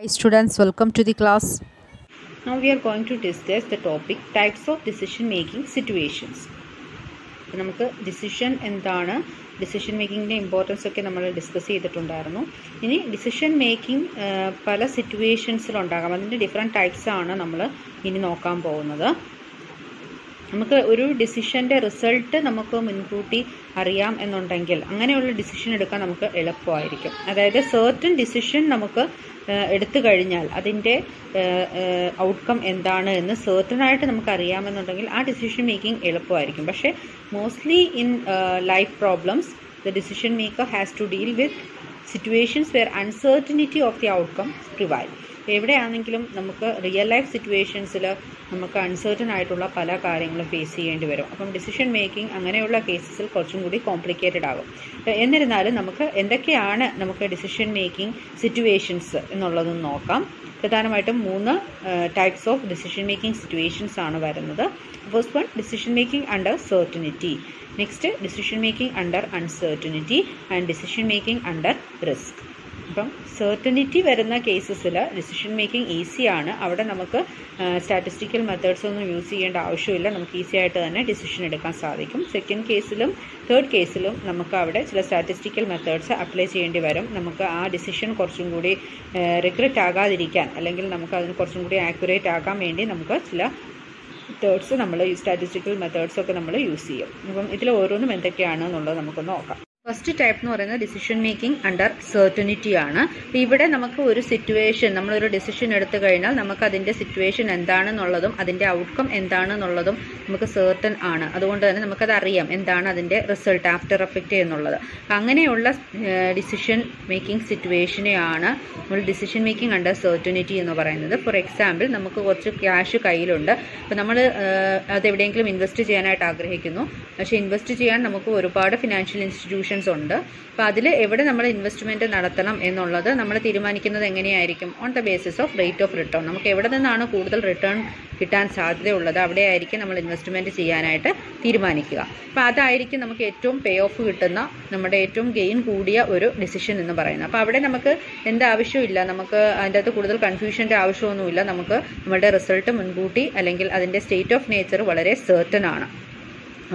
Hi students, welcome to the class. Now we are going to discuss the topic types of decision making situations. നമുക്ക് decision എന്താണ്, decision മേക്കിങ്ങിൻ്റെ importance ഒക്കെ നമ്മൾ discuss ചെയ്തിട്ടുണ്ടായിരുന്നു. ഇനി decision making പല സിറ്റുവേഷൻസിലുണ്ടാകാം, അതിൻ്റെ different types ആണ് നമ്മൾ ഇനി നോക്കാൻ പോകുന്നത്. നമുക്ക് ഒരു ഡിസിഷൻ്റെ റിസൾട്ട് നമുക്ക് മുൻകൂട്ടി അറിയാം എന്നുണ്ടെങ്കിൽ അങ്ങനെയുള്ള ഡിസിഷൻ എടുക്കാൻ നമുക്ക് എളുപ്പമായിരിക്കും. അതായത് സർട്ടൻ ഡിസിഷൻ നമുക്ക് എടുത്തു കഴിഞ്ഞാൽ അതിൻ്റെ ഔട്ട്കം എന്താണ് എന്ന് സർട്ടനായിട്ട് നമുക്ക് അറിയാമെന്നുണ്ടെങ്കിൽ ആ ഡിസിഷൻ മേക്കിംഗ് എളുപ്പമായിരിക്കും. പക്ഷേ mostly in life problems the decision maker has to deal with situations where uncertainty of the outcome prevail. എവിടെയാണെങ്കിലും നമുക്ക് റിയൽ ലൈഫ് സിറ്റുവേഷൻസിൽ നമുക്ക് അൺസർട്ടൻ ആയിട്ടുള്ള പല കാര്യങ്ങളും ഫേസ് ചെയ്യേണ്ടി വരും. അപ്പം ഡിസിഷൻ മേക്കിംഗ് അങ്ങനെയുള്ള കേസസിൽ കുറച്ചും കൂടി കോംപ്ലിക്കേറ്റഡ് ആകും. എന്നിരുന്നാലും നമുക്ക് എന്തൊക്കെയാണ് നമുക്ക് ഡിസിഷൻ മേക്കിംഗ് സിറ്റുവേഷൻസ് എന്നുള്ളതെന്ന് നോക്കാം. പ്രധാനമായിട്ടും 3 types of decision making situations ആണ് വരുന്നത്. First one, decision making under certainty. Next, decision making under uncertainty and decision making under risk. അപ്പം സർട്ടനിറ്റി വരുന്ന കേസസിൽ ഡിസിഷൻ മേക്കിംഗ് ഈസിയാണ്. അവിടെ നമുക്ക് സ്റ്റാറ്റിസ്റ്റിക്കൽ മെത്തേഡ്സ് ഒന്നും യൂസ് ചെയ്യേണ്ട ആവശ്യമില്ല, നമുക്ക് ഈസി ആയിട്ട് തന്നെ ഡിസിഷൻ എടുക്കാൻ സാധിക്കും. സെക്കൻഡ് കേസിലും തേർഡ് കേസിലും നമുക്ക് അവിടെ ചില സ്റ്റാറ്റിസ്റ്റിക്കൽ മെത്തേഡ്സ് അപ്ലൈ ചെയ്യേണ്ടി വരും. നമുക്ക് ആ ഡിസിഷൻ കുറച്ചും കൂടി റിഗ്രറ്റ് ആകാതിരിക്കാൻ, അല്ലെങ്കിൽ നമുക്ക് അതിന് കുറച്ചും കൂടി ആക്യുറേറ്റ് ആക്കാൻ വേണ്ടി നമുക്ക് ചില മെത്തേഡ്സ് നമ്മൾ സ്റ്റാറ്റിസ്റ്റിക്കൽ മെത്തേഡ്സ് ഒക്കെ നമ്മൾ യൂസ് ചെയ്യും. അപ്പം ഇതിൽ ഓരോന്നും എന്തൊക്കെയാണ് എന്നുള്ളത് നമുക്ക് നോക്കാം. ഫസ്റ്റ് ടൈപ്പ് എന്ന് പറയുന്നത് ഡിസിഷൻ മേക്കിംഗ് അണ്ടർ സർട്ടനിറ്റി ആണ്. അപ്പോൾ ഇവിടെ നമുക്ക് ഒരു സിറ്റുവേഷൻ, നമ്മളൊരു ഡിസിഷൻ എടുത്തു കഴിഞ്ഞാൽ നമുക്ക് അതിൻ്റെ സിറ്റുവേഷൻ എന്താണെന്നുള്ളതും അതിൻ്റെ ഔട്ട്കം എന്താണെന്നുള്ളതും നമുക്ക് സർട്ടൻ ആണ്. അതുകൊണ്ട് തന്നെ നമുക്കത് അറിയാം എന്താണ് അതിൻ്റെ റിസൾട്ട്, ആഫ്റ്റർ എഫക്റ്റ് എന്നുള്ളത്. അങ്ങനെയുള്ള ഡിസിഷൻ മേക്കിംഗ് സിറ്റുവേഷനെയാണ് നമ്മൾ ഡിസിഷൻ മേക്കിംഗ് അണ്ടർ സർട്ടനിറ്റി എന്ന് പറയുന്നത്. ഫോർ എക്സാമ്പിൾ, നമുക്ക് കുറച്ച് ക്യാഷ് കയ്യിലുണ്ട്. അപ്പോൾ നമ്മൾ അതെവിടെയെങ്കിലും ഇൻവെസ്റ്റ് ചെയ്യാനായിട്ട് ആഗ്രഹിക്കുന്നു. പക്ഷേ ഇൻവെസ്റ്റ് ചെയ്യാൻ നമുക്ക് ഒരുപാട് ഫിനാൻഷ്യൽ ഇൻസ്റ്റിറ്റ്യൂഷൻ ഉണ്ട്. അപ്പോൾ അതിൽ എവിടെ നമ്മൾ ഇൻവെസ്റ്റ്മെൻറ്റ് നടത്തണം എന്നുള്ളത് നമ്മൾ തീരുമാനിക്കുന്നത് എങ്ങനെയായിരിക്കും? On the basis of rate of return. നമുക്ക് എവിടെ നിന്നാണ് കൂടുതൽ റിട്ടേൺ കിട്ടാൻ സാധ്യതയുള്ളത് അവിടെ ആയിരിക്കും നമ്മൾ ഇൻവെസ്റ്റ്മെൻറ്റ് ചെയ്യാനായിട്ട് തീരുമാനിക്കുക. അപ്പോൾ അതായിരിക്കും നമുക്ക് ഏറ്റവും പേ ഓഫ് കിട്ടുന്ന, നമ്മുടെ ഏറ്റവും ഗെയിൻ കൂടിയ ഒരു ഡിസിഷൻ എന്ന് പറയുന്നത്. അപ്പോൾ അവിടെ നമുക്ക് എന്താവശ്യമില്ല, നമുക്ക് അതിൻ്റെ അകത്ത് കൂടുതൽ കൺഫ്യൂഷൻ്റെ ആവശ്യമൊന്നുമില്ല. നമുക്ക് നമ്മുടെ റിസൾട്ട് മുൻകൂട്ടി, അല്ലെങ്കിൽ അതിൻ്റെ സ്റ്റേറ്റ് ഓഫ് നേച്ചർ വളരെ സർട്ടൻ ആണ്.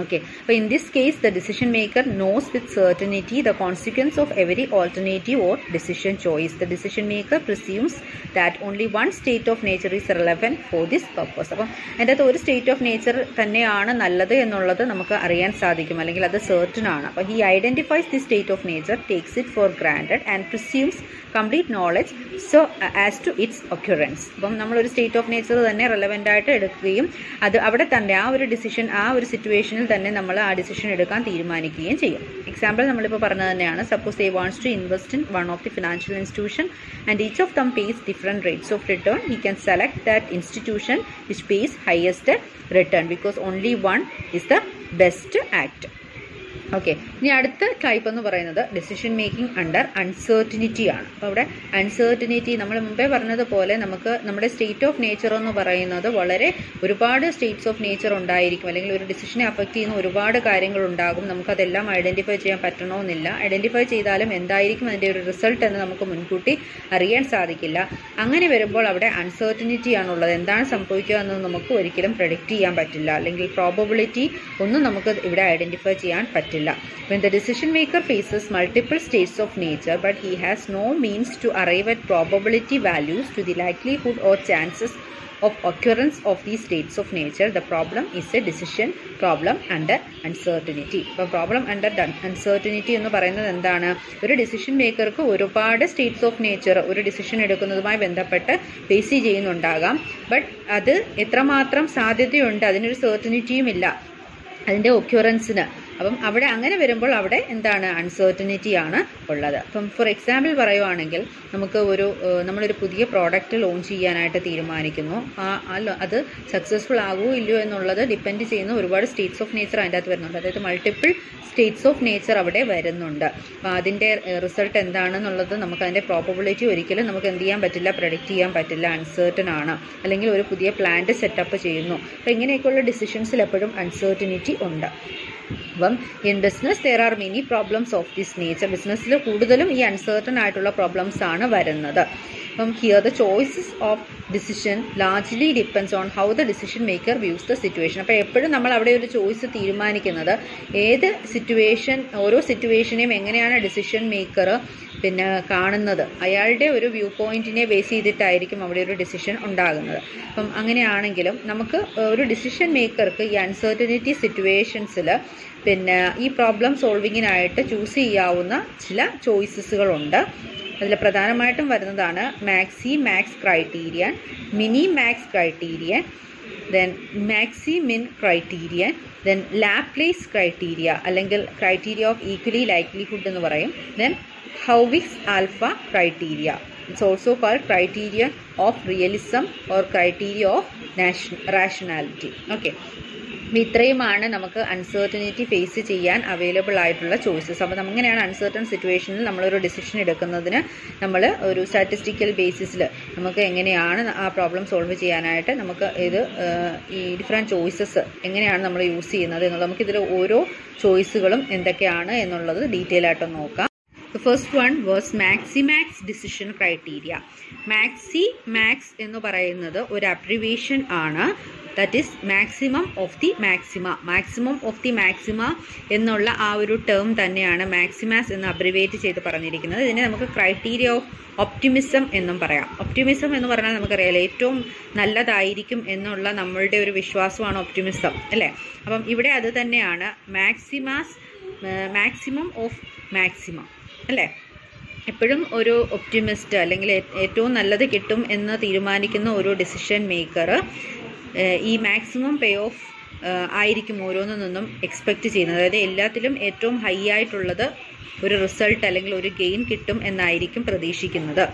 Okay, so in this case the decision maker knows with certainty the consequence of every alternative or decision choice. The decision maker presumes that only one state of nature is relevant for this purpose. അപ്പം അതിൻ്റെ അകത്ത് ഒരു state of nature തന്നെയാണ് നല്ലത് എന്നുള്ളത് നമുക്ക് അറിയാൻ സാധിക്കും, അല്ലെങ്കിൽ അത് സർട്ടൻ ആണ്. അപ്പോൾ he identifies the state of nature, takes it for granted and presumes complete knowledge so as to its occurrence. അപ്പം നമ്മളൊരു സ്റ്റേറ്റ് ഓഫ് നേച്ചർ തന്നെ റെലവൻ്റ് ആയിട്ട് എടുക്കുകയും അത് അവിടെ തന്നെ ആ ഒരു ഡിസിഷൻ, ആ ഒരു സിറ്റുവേഷനിൽ തന്നെ നമ്മൾ ആ ഡിസിഷൻ എടുക്കാൻ തീരുമാനിക്കുകയും ചെയ്യും. എക്സാമ്പിൾ നമ്മളിപ്പോൾ പറഞ്ഞത് തന്നെയാണ്. Suppose they wants to invest in one of the financial institution and each of them pays different rates of return. He can select that institution which pays highest return because only one is the best act. Okay, ഇനി അടുത്ത type എന്ന് പറയുന്നത് decision making under uncertainty ആണ്. അപ്പോൾ അവിടെ uncertainty നമ്മൾ മുമ്പേ പറഞ്ഞതുപോലെ നമുക്ക് നമ്മുടെ സ്റ്റേറ്റ് ഓഫ് നേച്ചർ എന്ന് പറയുന്നത് വളരെ ഒരുപാട് സ്റ്റേറ്റ്സ് ഓഫ് നേച്ചർ ഉണ്ടായിരിക്കും, അല്ലെങ്കിൽ ഒരു ഡിസിഷനെ അഫക്റ്റ് ചെയ്യുന്ന ഒരുപാട് കാര്യങ്ങൾ ഉണ്ടാകും. നമുക്കതെല്ലാം ഐഡൻറ്റിഫൈ ചെയ്യാൻ പറ്റണമെന്നില്ല. ഐഡൻറ്റിഫൈ ചെയ്താലും എന്തായിരിക്കും അതിൻ്റെ ഒരു റിസൾട്ട് എന്ന് നമുക്ക് മുൻകൂട്ടി അറിയാൻ സാധിക്കില്ല. അങ്ങനെ വരുമ്പോൾ അവിടെ അൺസർട്ടനിറ്റി ആണുള്ളത്. എന്താണ് സംഭവിക്കുക എന്ന് നമുക്ക് ഒരിക്കലും പ്രെഡിക്റ്റ് ചെയ്യാൻ പറ്റില്ല, അല്ലെങ്കിൽ പ്രോബബിലിറ്റി ഒന്നും നമുക്ക് ഇവിടെ ഐഡൻറ്റിഫൈ ചെയ്യാൻ പറ്റില്ല. When the decision maker faces multiple states of nature but he has no means to arrive at probability values to the likelihood or chances of occurrence of these states of nature, the problem is a decision problem under uncertainty. ഇപ്പോൾ problem under uncertainty എന്ന് പറയുന്നത് എന്താണ്? ഒരു decision മേക്കർക്ക് ഒരുപാട് States of nature ഒരു decision എടുക്കുന്നതുമായി ബന്ധപ്പെട്ട് face ചെയ്യുന്നുണ്ടാകാം. But അത് എത്രമാത്രം സാധ്യതയുണ്ട്, അതിനൊരു സർട്ടനിറ്റിയും ഇല്ല അതിൻ്റെ ഒക്യുറൻസിന്. അപ്പം അവിടെ അങ്ങനെ വരുമ്പോൾ അവിടെ എന്താണ്? അൺസർട്ടനിറ്റി ആണ് ഉള്ളത്. അപ്പം ഫോർ എക്സാമ്പിൾ പറയുവാണെങ്കിൽ, നമുക്ക് നമ്മളൊരു പുതിയ പ്രോഡക്റ്റ് ലോഞ്ച് ചെയ്യാനായിട്ട് തീരുമാനിക്കുന്നു. അത് സക്സസ്ഫുൾ ആകുമോ ഇല്ലയോ എന്നുള്ളത് ഡിപ്പെൻഡ് ചെയ്യുന്ന ഒരുപാട് സ്റ്റേറ്റ്സ് ഓഫ് നേച്ചർ അതിൻ്റെ അകത്ത് വരുന്നുണ്ട്. അതായത് മൾട്ടിപ്പിൾ സ്റ്റേറ്റ്സ് ഓഫ് നേച്ചർ അവിടെ വരുന്നുണ്ട്. അപ്പോൾ അതിൻ്റെ റിസൾട്ട് എന്താണെന്നുള്ളത് നമുക്ക് അതിൻ്റെ പ്രോബബിലിറ്റി ഒരിക്കലും നമുക്ക് എന്ത് ചെയ്യാൻ പറ്റില്ല, പ്രെഡിക്റ്റ് ചെയ്യാൻ പറ്റില്ല, അൺസർട്ടൻ ആണ്. അല്ലെങ്കിൽ ഒരു പുതിയ പ്ലാന്റ് സെറ്റപ്പ് ചെയ്യുന്നു. അപ്പോൾ ഇങ്ങനെയൊക്കെയുള്ള ഡിസിഷൻസിൽ എപ്പോഴും അൺസർട്ടനിറ്റി ഉണ്ട്. അപ്പം in business there are many problems of this nature. ബിസിനസ്സിൽ കൂടുതലും ഈ അൺസർട്ടൺ ആയിട്ടുള്ള പ്രോബ്ലംസ് ആണ് വരുന്നത്. അപ്പം here the choices of decision largely depends on how the decision maker views the situation. അപ്പോൾ എപ്പോഴും നമ്മൾ അവിടെ ഒരു ചോയ്സ് തീരുമാനിക്കുന്നത് ഏത് സിറ്റുവേഷൻ, ഓരോ സിറ്റുവേഷനെയും എങ്ങനെയാണ് ഡിസിഷൻ മേക്കർ കാണുന്നത്, അയാളുടെ ഒരു വ്യൂ പോയിന്റിനെ ബേസ് ചെയ്തിട്ടായിരിക്കും അവിടെ ഒരു ഡിസിഷൻ ഉണ്ടാകുന്നത്. അപ്പം അങ്ങനെയാണെങ്കിലും നമുക്ക് ഒരു ഡിസിഷൻ മേക്കർക്ക് ഈ അൺസർട്ടനിറ്റി സിറ്റുവേഷൻസിൽ ഈ പ്രോബ്ലം സോൾവിങ്ങിനായിട്ട് ചൂസ് ചെയ്യാവുന്ന ചില ചോയ്സസുകളുണ്ട്. അതിൽ പ്രധാനമായിട്ടും വരുന്നതാണ് maxi max criterion, mini max criterion, then maxi min criterion, then Laplace criteria അല്ലെങ്കിൽ ക്രൈറ്റീരിയ ഓഫ് ഈക്വലി ലൈക്ലിഹുഡ് എന്ന് പറയും, then Hurwicz alpha criteria. It's also called criteria of realism or criteria of rationality. Okay, ഇത്രയുമാണ് നമുക്ക് uncertainty face ചെയ്യാൻ available ആയിട്ടുള്ള choices. അപ്പോൾ അങ്ങനെയാണ് uncertain സിറ്റുവേഷനിൽ നമ്മളൊരു ഡിസിഷൻ എടുക്കുന്നതിന് നമ്മൾ ഒരു സ്റ്റാറ്റിസ്റ്റിക്കൽ ബേസിസിൽ നമുക്ക് എങ്ങനെയാണ് ആ പ്രോബ്ലം സോൾവ് ചെയ്യാനായിട്ട് നമുക്ക് ഈ ഡിഫറെൻറ്റ് ചോയ്സസ് എങ്ങനെയാണ് നമ്മൾ യൂസ് ചെയ്യുന്നത് എന്നുള്ളത് നമുക്കിതിൽ ഓരോ ചോയ്സുകളും എന്തൊക്കെയാണ് എന്നുള്ളത് ഡീറ്റെയിൽ ആയിട്ട് നോക്കാം. The first one was Maximax decision criteria. Maximax എന്ന് പറയുന്നത് ഒരു അബ്രിവേഷൻ ആണ്. That is maximum of the maxima. Maximum of the maxima എന്നുള്ള ആ ഒരു ടേം തന്നെയാണ് മാക്സിമാസ് എന്ന് അബ്രിവേറ്റ് ചെയ്ത് പറഞ്ഞിരിക്കുന്നത്. ഇതിനെ നമുക്ക് ക്രൈറ്റീരിയ ഓഫ് ഒപ്റ്റിമിസം എന്നും പറയാം. ഒപ്റ്റിമിസം എന്ന് പറഞ്ഞാൽ നമുക്കറിയാലോ ഏറ്റവും നല്ലതായിരിക്കും എന്നുള്ള നമ്മളുടെ ഒരു വിശ്വാസമാണ് ഒപ്റ്റിമിസം, അല്ലേ? അപ്പം ഇവിടെ അത് തന്നെയാണ് മാക്സിമം ഓഫ് മാക്സിമം, അല്ലേ? എപ്പോഴും ഒരു ഒപ്റ്റിമിസ്റ്റ് അല്ലെങ്കിൽ ഏറ്റവും നല്ലത് കിട്ടും എന്ന് തീരുമാനിക്കുന്ന ഒരു ഡിസിഷൻ മേക്കർ ഈ മാക്സിമം പേ ഓഫ് ആയിരിക്കും ഓരോന്നിൽ നിന്നും എക്സ്പെക്റ്റ് ചെയ്യുന്നത്. അതായത് എല്ലാത്തിലും ഏറ്റവും ഹൈ ആയിട്ടുള്ളത് ഒരു റിസൾട്ട് അല്ലെങ്കിൽ ഒരു ഗെയിൻ കിട്ടും എന്നായിരിക്കും പ്രതീക്ഷിക്കുന്നത്.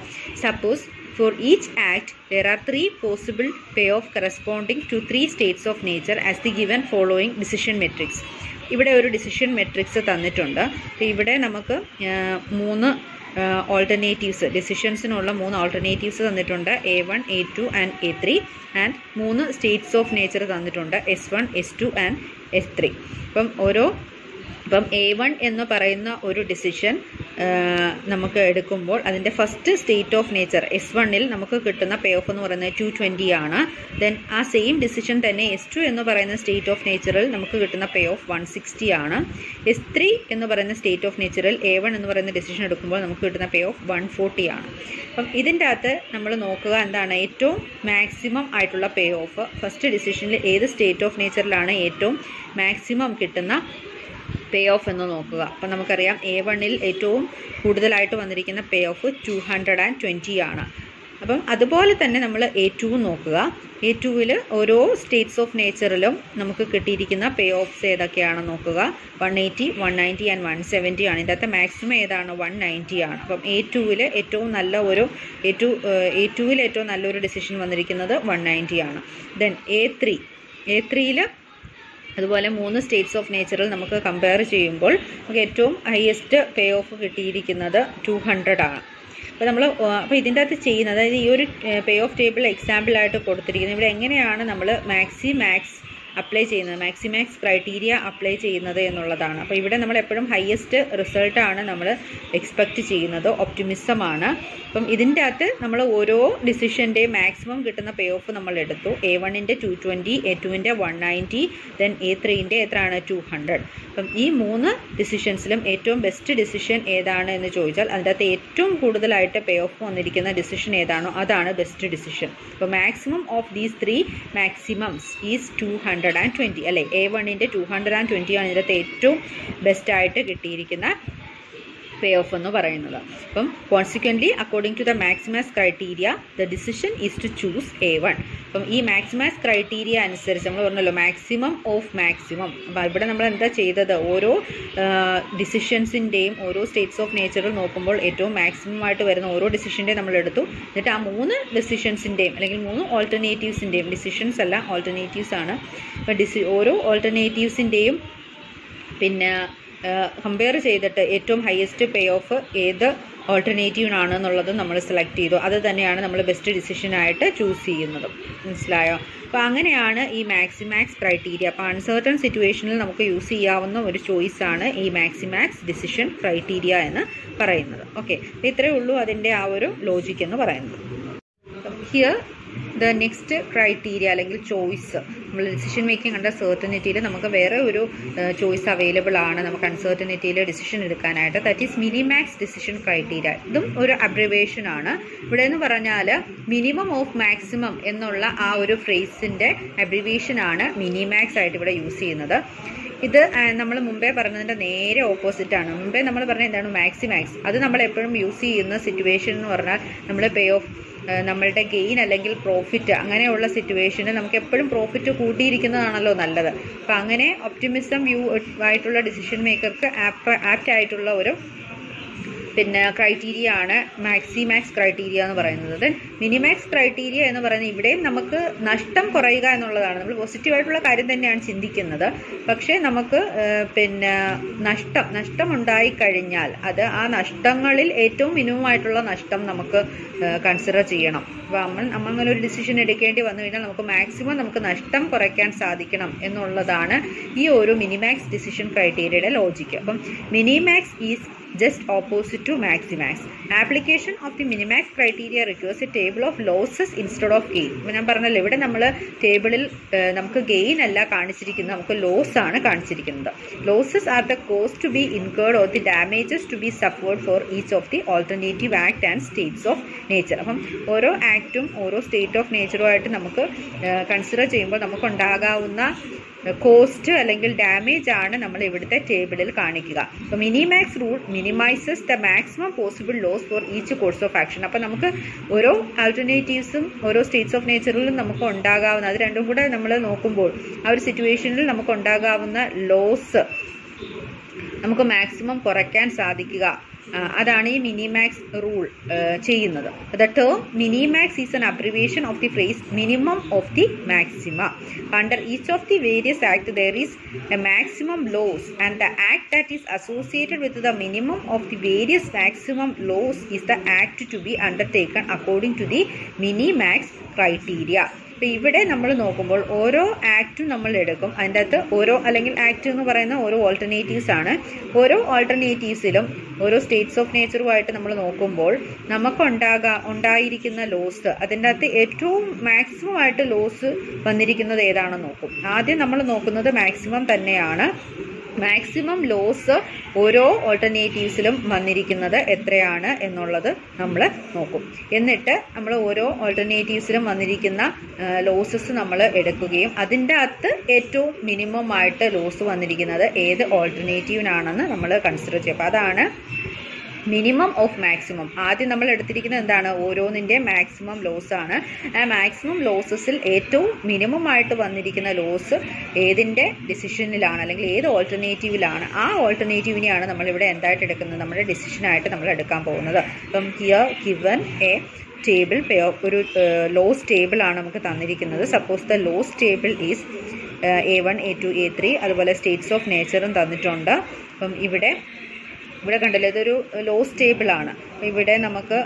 Suppose for each act there are 3 possible payoff corresponding to 3 states of nature as the given following decision matrix. ഇവിടെ ഒരു ഡിസിഷൻ മെട്രിക്സ് തന്നിട്ടുണ്ട്. ഇവിടെ നമുക്ക് 3 ഓൾട്ടർനേറ്റീവ്സ്, ഡിസിഷൻസിനുള്ള 3 ഓൾട്ടർനേറ്റീവ്സ് തന്നിട്ടുണ്ട്. A1, A2 and A3 and 3 States of nature തന്നിട്ടുണ്ട്. S1, S2 and S3. അപ്പം A1 എന്ന് പറയുന്ന ഒരു ഡിസിഷൻ നമുക്ക് എടുക്കുമ്പോൾ അതിൻ്റെ ഫസ്റ്റ് സ്റ്റേറ്റ് ഓഫ് നേച്ചർ S1ൽ നമുക്ക് കിട്ടുന്ന പേ ഓഫ് എന്ന് പറയുന്നത് 220 ആണ്. ദെൻ ആ സെയിം ഡിസിഷൻ തന്നെ S2 എന്ന് പറയുന്ന സ്റ്റേറ്റ് ഓഫ് നേച്ചറിൽ നമുക്ക് കിട്ടുന്ന പേ ഓഫ് 160 ആണ്. S3 എന്ന് പറയുന്ന സ്റ്റേറ്റ് ഓഫ് നേച്ചറിൽ A1 എന്ന് പറയുന്ന ഡിസിഷൻ എടുക്കുമ്പോൾ നമുക്ക് കിട്ടുന്ന പേ ഓഫ് 140 ആണ്. അപ്പം ഇതിൻ്റെ അകത്ത് നമ്മൾ നോക്കുക എന്താണ് ഏറ്റവും മാക്സിമം ആയിട്ടുള്ള പേ ഓഫ്. ഫസ്റ്റ് ഡിസിഷനിൽ ഏത് സ്റ്റേറ്റ് ഓഫ് നേച്ചറിലാണ് ഏറ്റവും മാക്സിമം കിട്ടുന്ന പേ ഓഫ് എന്ന് നോക്കുക. അപ്പം നമുക്കറിയാം A1ൽ ഏറ്റവും കൂടുതലായിട്ട് വന്നിരിക്കുന്ന പേ ഓഫ് 220 ആണ്. അപ്പം അതുപോലെ തന്നെ നമ്മൾ A2 നോക്കുക. A2ൽ ഓരോ സ്റ്റേറ്റ്സ് ഓഫ് നേച്ചറിലും നമുക്ക് കിട്ടിയിരിക്കുന്ന പേ ഓഫ്സ് ഏതൊക്കെയാണെന്ന് നോക്കുക. 180, 190 ആൻഡ് 170 ആണ്. ഇതിൻ്റെ അകത്ത് മാക്സിമം ഏതാണ്? 190 ആണ്. അപ്പം A2ൽ ഏറ്റവും നല്ലൊരു ഡിസിഷൻ വന്നിരിക്കുന്നത് 190 ആണ്. ദെൻ A3ൽ അതുപോലെ 3 സ്റ്റേറ്റ്സ് ഓഫ് നേച്ചറിൽ നമുക്ക് കമ്പയർ ചെയ്യുമ്പോൾ നമുക്ക് ഏറ്റവും ഹയസ്റ്റ് പേ ഓഫ് കിട്ടിയിരിക്കുന്നത് 200 ആണ്. അപ്പോൾ ഇതിൻ്റെ അകത്ത് ചെയ്യുന്നത്, അതായത് ഈ ഒരു പേ ഓഫ് ടേബിൾ എക്സാമ്പിളായിട്ട് കൊടുത്തിരിക്കുന്നത് ഇവിടെ എങ്ങനെയാണ് നമ്മൾ മാക്സിമാക്സ് അപ്ലൈ ചെയ്യുന്നത്, മാക്സിമാക്സ് ക്രൈറ്റീരിയ അപ്ലൈ ചെയ്യുന്നത് എന്നുള്ളതാണ്. അപ്പോൾ ഇവിടെ നമ്മൾ എപ്പോഴും ഹയസ്റ്റ് റിസൾട്ടാണ് നമ്മൾ എക്സ്പെക്റ്റ് ചെയ്യുന്നത്, ഒപ്റ്റിമിസമാണ്. അപ്പം ഇതിൻ്റെ അകത്ത് നമ്മൾ ഓരോ ഡിസിഷൻ്റെയും മാക്സിമം കിട്ടുന്ന പേ ഓഫ് നമ്മൾ എടുത്തു. A1ൻ്റെ 220, A2ൻ്റെ 190, ദെൻ A3ൻ്റെ എത്രയാണ്? 200. അപ്പം ഈ 3 ഡിസിഷൻസിലും ഏറ്റവും ബെസ്റ്റ് ഡിസിഷൻ ഏതാണ് എന്ന് ചോദിച്ചാൽ അതിൻ്റെ അകത്ത് ഏറ്റവും കൂടുതലായിട്ട് പേ ഓഫ് വന്നിരിക്കുന്ന ഡിസിഷൻ ഏതാണോ അതാണ് ബെസ്റ്റ് ഡിസിഷൻ. അപ്പോൾ മാക്സിമം ഓഫ് ദീസ് 3 മാക്സിമംസ് ഈസ് 220, അല്ലേ? A1ൻ്റെ 220 ആണ് ഇതിനകത്ത് ഏറ്റവും ബെസ്റ്റായിട്ട് കിട്ടിയിരിക്കുന്ന പേ ഓഫ് എന്ന് പറയുന്നത്. അപ്പം consequently according to the maximax criteria the decision is to choose A1. അപ്പം ഈ മാക്സിമാസ് ക്രൈറ്റീരിയ അനുസരിച്ച് നമ്മൾ പറഞ്ഞല്ലോ മാക്സിമം ഓഫ് മാക്സിമം. അപ്പം ഇവിടെ നമ്മൾ എന്താ ചെയ്തത്? ഓരോ ഡിസിഷൻസിൻ്റെയും ഓരോ സ്റ്റേറ്റ്സ് ഓഫ് നേച്ചറിൽ നോക്കുമ്പോൾ ഏറ്റവും മാക്സിമം ആയിട്ട് വരുന്ന ഓരോ ഡിസിഷൻ്റെയും നമ്മൾ എടുത്തു. എന്നിട്ട് ആ 3 ഡിസിഷൻസിൻ്റെയും അല്ലെങ്കിൽ 3 ഓൾട്ടർനേറ്റീവ്സിൻ്റെയും, ഡിസിഷൻസ് അല്ല ഓൾട്ടർനേറ്റീവ്സ് ആണ്. അപ്പം ഓരോ ഓൾട്ടർനേറ്റീവ്സിൻ്റെയും കമ്പയർ ചെയ്തിട്ട് ഏറ്റവും ഹയസ്റ്റ് പേ ഓഫ് ഏത് ഓൾട്ടർനേറ്റീവിനാണ് എന്നുള്ളത് നമ്മൾ സെലക്ട് ചെയ്തു. അത് തന്നെയാണ് നമ്മൾ ബെസ്റ്റ് ഡിസിഷനായിട്ട് ചൂസ് ചെയ്യുന്നത്. മനസ്സിലായോ? അപ്പോൾ അങ്ങനെയാണ് ഈ മാക്സിമാക്സ് ക്രൈറ്റീരിയ. അപ്പോൾ അൺസർട്ടൺ സിറ്റുവേഷനിൽ നമുക്ക് യൂസ് ചെയ്യാവുന്ന ഒരു ചോയ്സാണ് ഈ മാക്സിമാക്സ് ഡിസിഷൻ ക്രൈറ്റീരിയ എന്ന് പറയുന്നത്. ഓക്കെ, അപ്പോൾ ഇത്രയേ ഉള്ളൂ അതിൻ്റെ ആ ഒരു ലോജിക് എന്ന് പറയുന്നത്. ഹിയർ ദ നെക്സ്റ്റ് ക്രൈറ്റീരിയ അല്ലെങ്കിൽ ചോയ്സ്, നമ്മൾ ഡിസിഷൻ മേക്കിംഗ് അണ്ടർ സെർട്ടനിറ്റിയിൽ നമുക്ക് വേറെ ഒരു ചോയ്സ് അവൈലബിൾ ആണ് നമുക്ക് അൺസർട്ടനിറ്റിയിൽ ഡിസിഷൻ എടുക്കാനായിട്ട്. That is minimax decision criteria. ഇതും ഒരു അബ്രിവേഷൻ ആണ്. ഇവിടെ എന്ന് പറഞ്ഞാൽ മിനിമം ഓഫ് മാക്സിമം എന്നുള്ള ആ ഒരു ഫ്രേസിൻ്റെ അബ്രിവേഷൻ ആണ് മിനിമാക്സ് ആയിട്ട് ഇവിടെ യൂസ് ചെയ്യുന്നത്. ഇത് നമ്മൾ മുമ്പേ പറഞ്ഞതിൻ്റെ നേരെ ഓപ്പോസിറ്റാണ്. മുമ്പേ നമ്മൾ പറഞ്ഞത് എന്താണ് മാക്സിമാക്സ്. അത് നമ്മൾ എപ്പോഴും യൂസ് ചെയ്യുന്ന സിറ്റുവേഷൻ എന്ന് പറഞ്ഞാൽ നമ്മൾ പേ ഓഫ് നമ്മളുടെ ഗെയിൻ അല്ലെങ്കിൽ പ്രോഫിറ്റ് അങ്ങനെയുള്ള സിറ്റുവേഷനിൽ നമുക്ക് എപ്പോഴും പ്രോഫിറ്റ് കൂട്ടിയിരിക്കുന്നതാണല്ലോ നല്ലത്. അപ്പം അങ്ങനെ ഒപ്റ്റിമിസം വ്യൂ ആയിട്ടുള്ള ഡിസിഷൻ മേക്കർക്ക് ആപ്റ്റ് ആയിട്ടുള്ള ഒരു ക്രൈറ്റീരിയ ആണ് മാക്സിമാക്സ് ക്രൈറ്റീരിയ എന്ന് പറയുന്നത്. മിനിമാക്സ് ക്രൈറ്റീരിയ എന്ന് പറയുന്നത് ഇവിടെയും നമുക്ക് നഷ്ടം കുറയുക എന്നുള്ളതാണ്. നമ്മൾ പോസിറ്റീവായിട്ടുള്ള കാര്യം തന്നെയാണ് ചിന്തിക്കുന്നത്. പക്ഷേ നമുക്ക് നഷ്ടം ഉണ്ടായിക്കഴിഞ്ഞാൽ അത് ആ നഷ്ടങ്ങളിൽ ഏറ്റവും മിനിമമായിട്ടുള്ള നഷ്ടം നമുക്ക് കൺസിഡർ ചെയ്യണം. അപ്പോൾ നമ്മൾ അങ്ങനെ ഒരു ഡിസിഷൻ എടുക്കേണ്ടി വന്നു കഴിഞ്ഞാൽ നമുക്ക് മാക്സിമം നമുക്ക് നഷ്ടം കുറയ്ക്കാൻ സാധിക്കണം എന്നുള്ളതാണ് ഈ ഒരു മിനിമാക്സ് ഡിസിഷൻ ക്രൈറ്റീരിയയുടെ ലോജിക്ക്. അപ്പം minimax is just opposite to maximax. Application of the minimax criteria requires a table of losses instead of gain. അപ്പോൾ ഞാൻ പറഞ്ഞല്ലോ ഇവിടെ നമ്മൾ ടേബിളിൽ നമുക്ക് ഗെയിൻ അല്ല കാണിച്ചിരിക്കുന്നത്, നമുക്ക് ലോസ് ആണ് കാണിച്ചിരിക്കുന്നത്. Losses are the cost to be incurred or the damages to be suffered for each of the alternative act and states of nature. അപ്പം ഓരോ ആക്റ്റും ഓരോ സ്റ്റേറ്റ് ഓഫ് നേച്ചറുമായിട്ട് നമുക്ക് കൺസിഡർ ചെയ്യുമ്പോൾ നമുക്കുണ്ടാകാവുന്ന കോസ്റ്റ് അല്ലെങ്കിൽ ഡാമേജ് ആണ് നമ്മൾ ഇവിടുത്തെ ടേബിളിൽ കാണിക്കുക. അപ്പോൾ minimax rule minimises the maximum possible loss for each course of action. അപ്പോൾ നമുക്ക് ഓരോ ആൾട്ടർനേറ്റീവ്സും ഓരോ സ്റ്റേറ്റ്സ് ഓഫ് നേച്ചറിലും നമുക്ക് ഉണ്ടാകാവുന്ന അത് രണ്ടും കൂടെ നമ്മൾ നോക്കുമ്പോൾ ആ ഒരു സിറ്റുവേഷനിൽ നമുക്ക് ഉണ്ടാകാവുന്ന ലോസ് നമുക്ക് മാക്സിമം കുറയ്ക്കാൻ സാധിക്കുക. അതാണ് ഈ മിനിമാക്സ് റൂൾ ചെയ്യുന്നത്. The term minimax is an abbreviation of the phrase minimum of the maxima. Under each of the various act there is a maximum loss and the act that is associated with the minimum of the various maximum loss is the act to be undertaken according to the minimax criteria. അപ്പോൾ ഇവിടെ നമ്മൾ നോക്കുമ്പോൾ ഓരോ ആക്റ്റും നമ്മൾ എടുക്കും. അതിൻ്റെ അകത്ത് ഓരോ അല്ലെങ്കിൽ ആക്ട് എന്ന് പറയുന്ന ഓരോ ഓൾട്ടർനേറ്റീവ്സ് ആണ്. ഓരോ ഓൾട്ടർനേറ്റീവ്സിലും ഓരോ സ്റ്റേറ്റ്സ് ഓഫ് നേച്ചറുമായിട്ട് നമ്മൾ നോക്കുമ്പോൾ നമുക്ക് ഉണ്ടായിരിക്കുന്ന ലോസ് അതിൻ്റെ അകത്ത് ഏറ്റവും മാക്സിമം ആയിട്ട് ലോസ് വന്നിരിക്കുന്നത് ഏതാണെന്ന് നോക്കും. ആദ്യം നമ്മൾ നോക്കുന്നത് മാക്സിമം തന്നെയാണ്. മാക്സിമം ലോസ് ഓരോ ഓൾട്ടർനേറ്റീവ്സിലും വന്നിരിക്കുന്നത് എത്രയാണ് എന്നുള്ളത് നമ്മൾ നോക്കും. എന്നിട്ട് നമ്മൾ ഓരോ ഓൾട്ടർനേറ്റീവ്സിലും വന്നിരിക്കുന്ന ലോസസ് നമ്മൾ എടുക്കുകയും അതിൻ്റെ അകത്ത് ഏറ്റവും മിനിമം ആയിട്ട് ലോസ് വന്നിരിക്കുന്നത് ഏത് ഓൾട്ടർനേറ്റീവിനാണെന്ന് നമ്മൾ കൺസിഡർ ചെയ്യും. അപ്പോൾ അതാണ് മിനിമം ഓഫ് മാക്സിമം. ആദ്യം നമ്മൾ എടുത്തിരിക്കുന്നത് എന്താണ്? ഓരോന്നിൻ്റെ മാക്സിമം ലോസ് ആണ്. ആ മാക്സിമം ലോസസിൽ ഏറ്റവും മിനിമം ആയിട്ട് വന്നിരിക്കുന്ന ലോസ് ഏതിൻ്റെ ഡിസിഷനിലാണ് അല്ലെങ്കിൽ ഏത് ഓൾട്ടർനേറ്റീവിലാണ് ആ ഓൾട്ടർനേറ്റീവിനെയാണ് നമ്മളിവിടെ എന്തായിട്ട് എടുക്കുന്നത്? നമ്മുടെ ഡിസിഷനായിട്ട് നമ്മൾ എടുക്കാൻ പോകുന്നത്. അപ്പം ഹിയർ ഗിവൻ എ ടേബിൾ ഒരു ലോസ് ടേബിൾ ആണ് നമുക്ക് തന്നിരിക്കുന്നത്. Suppose the loss table is A1, A2, A3. അതുപോലെ സ്റ്റേറ്റ്സ് ഓഫ് നേച്ചറും തന്നിട്ടുണ്ട്. അപ്പം ഇവിടെ കണ്ടല്ലോ ഇതൊരു ലോസ് ടേബിൾ ആണ്. ഇവിടെ നമുക്ക്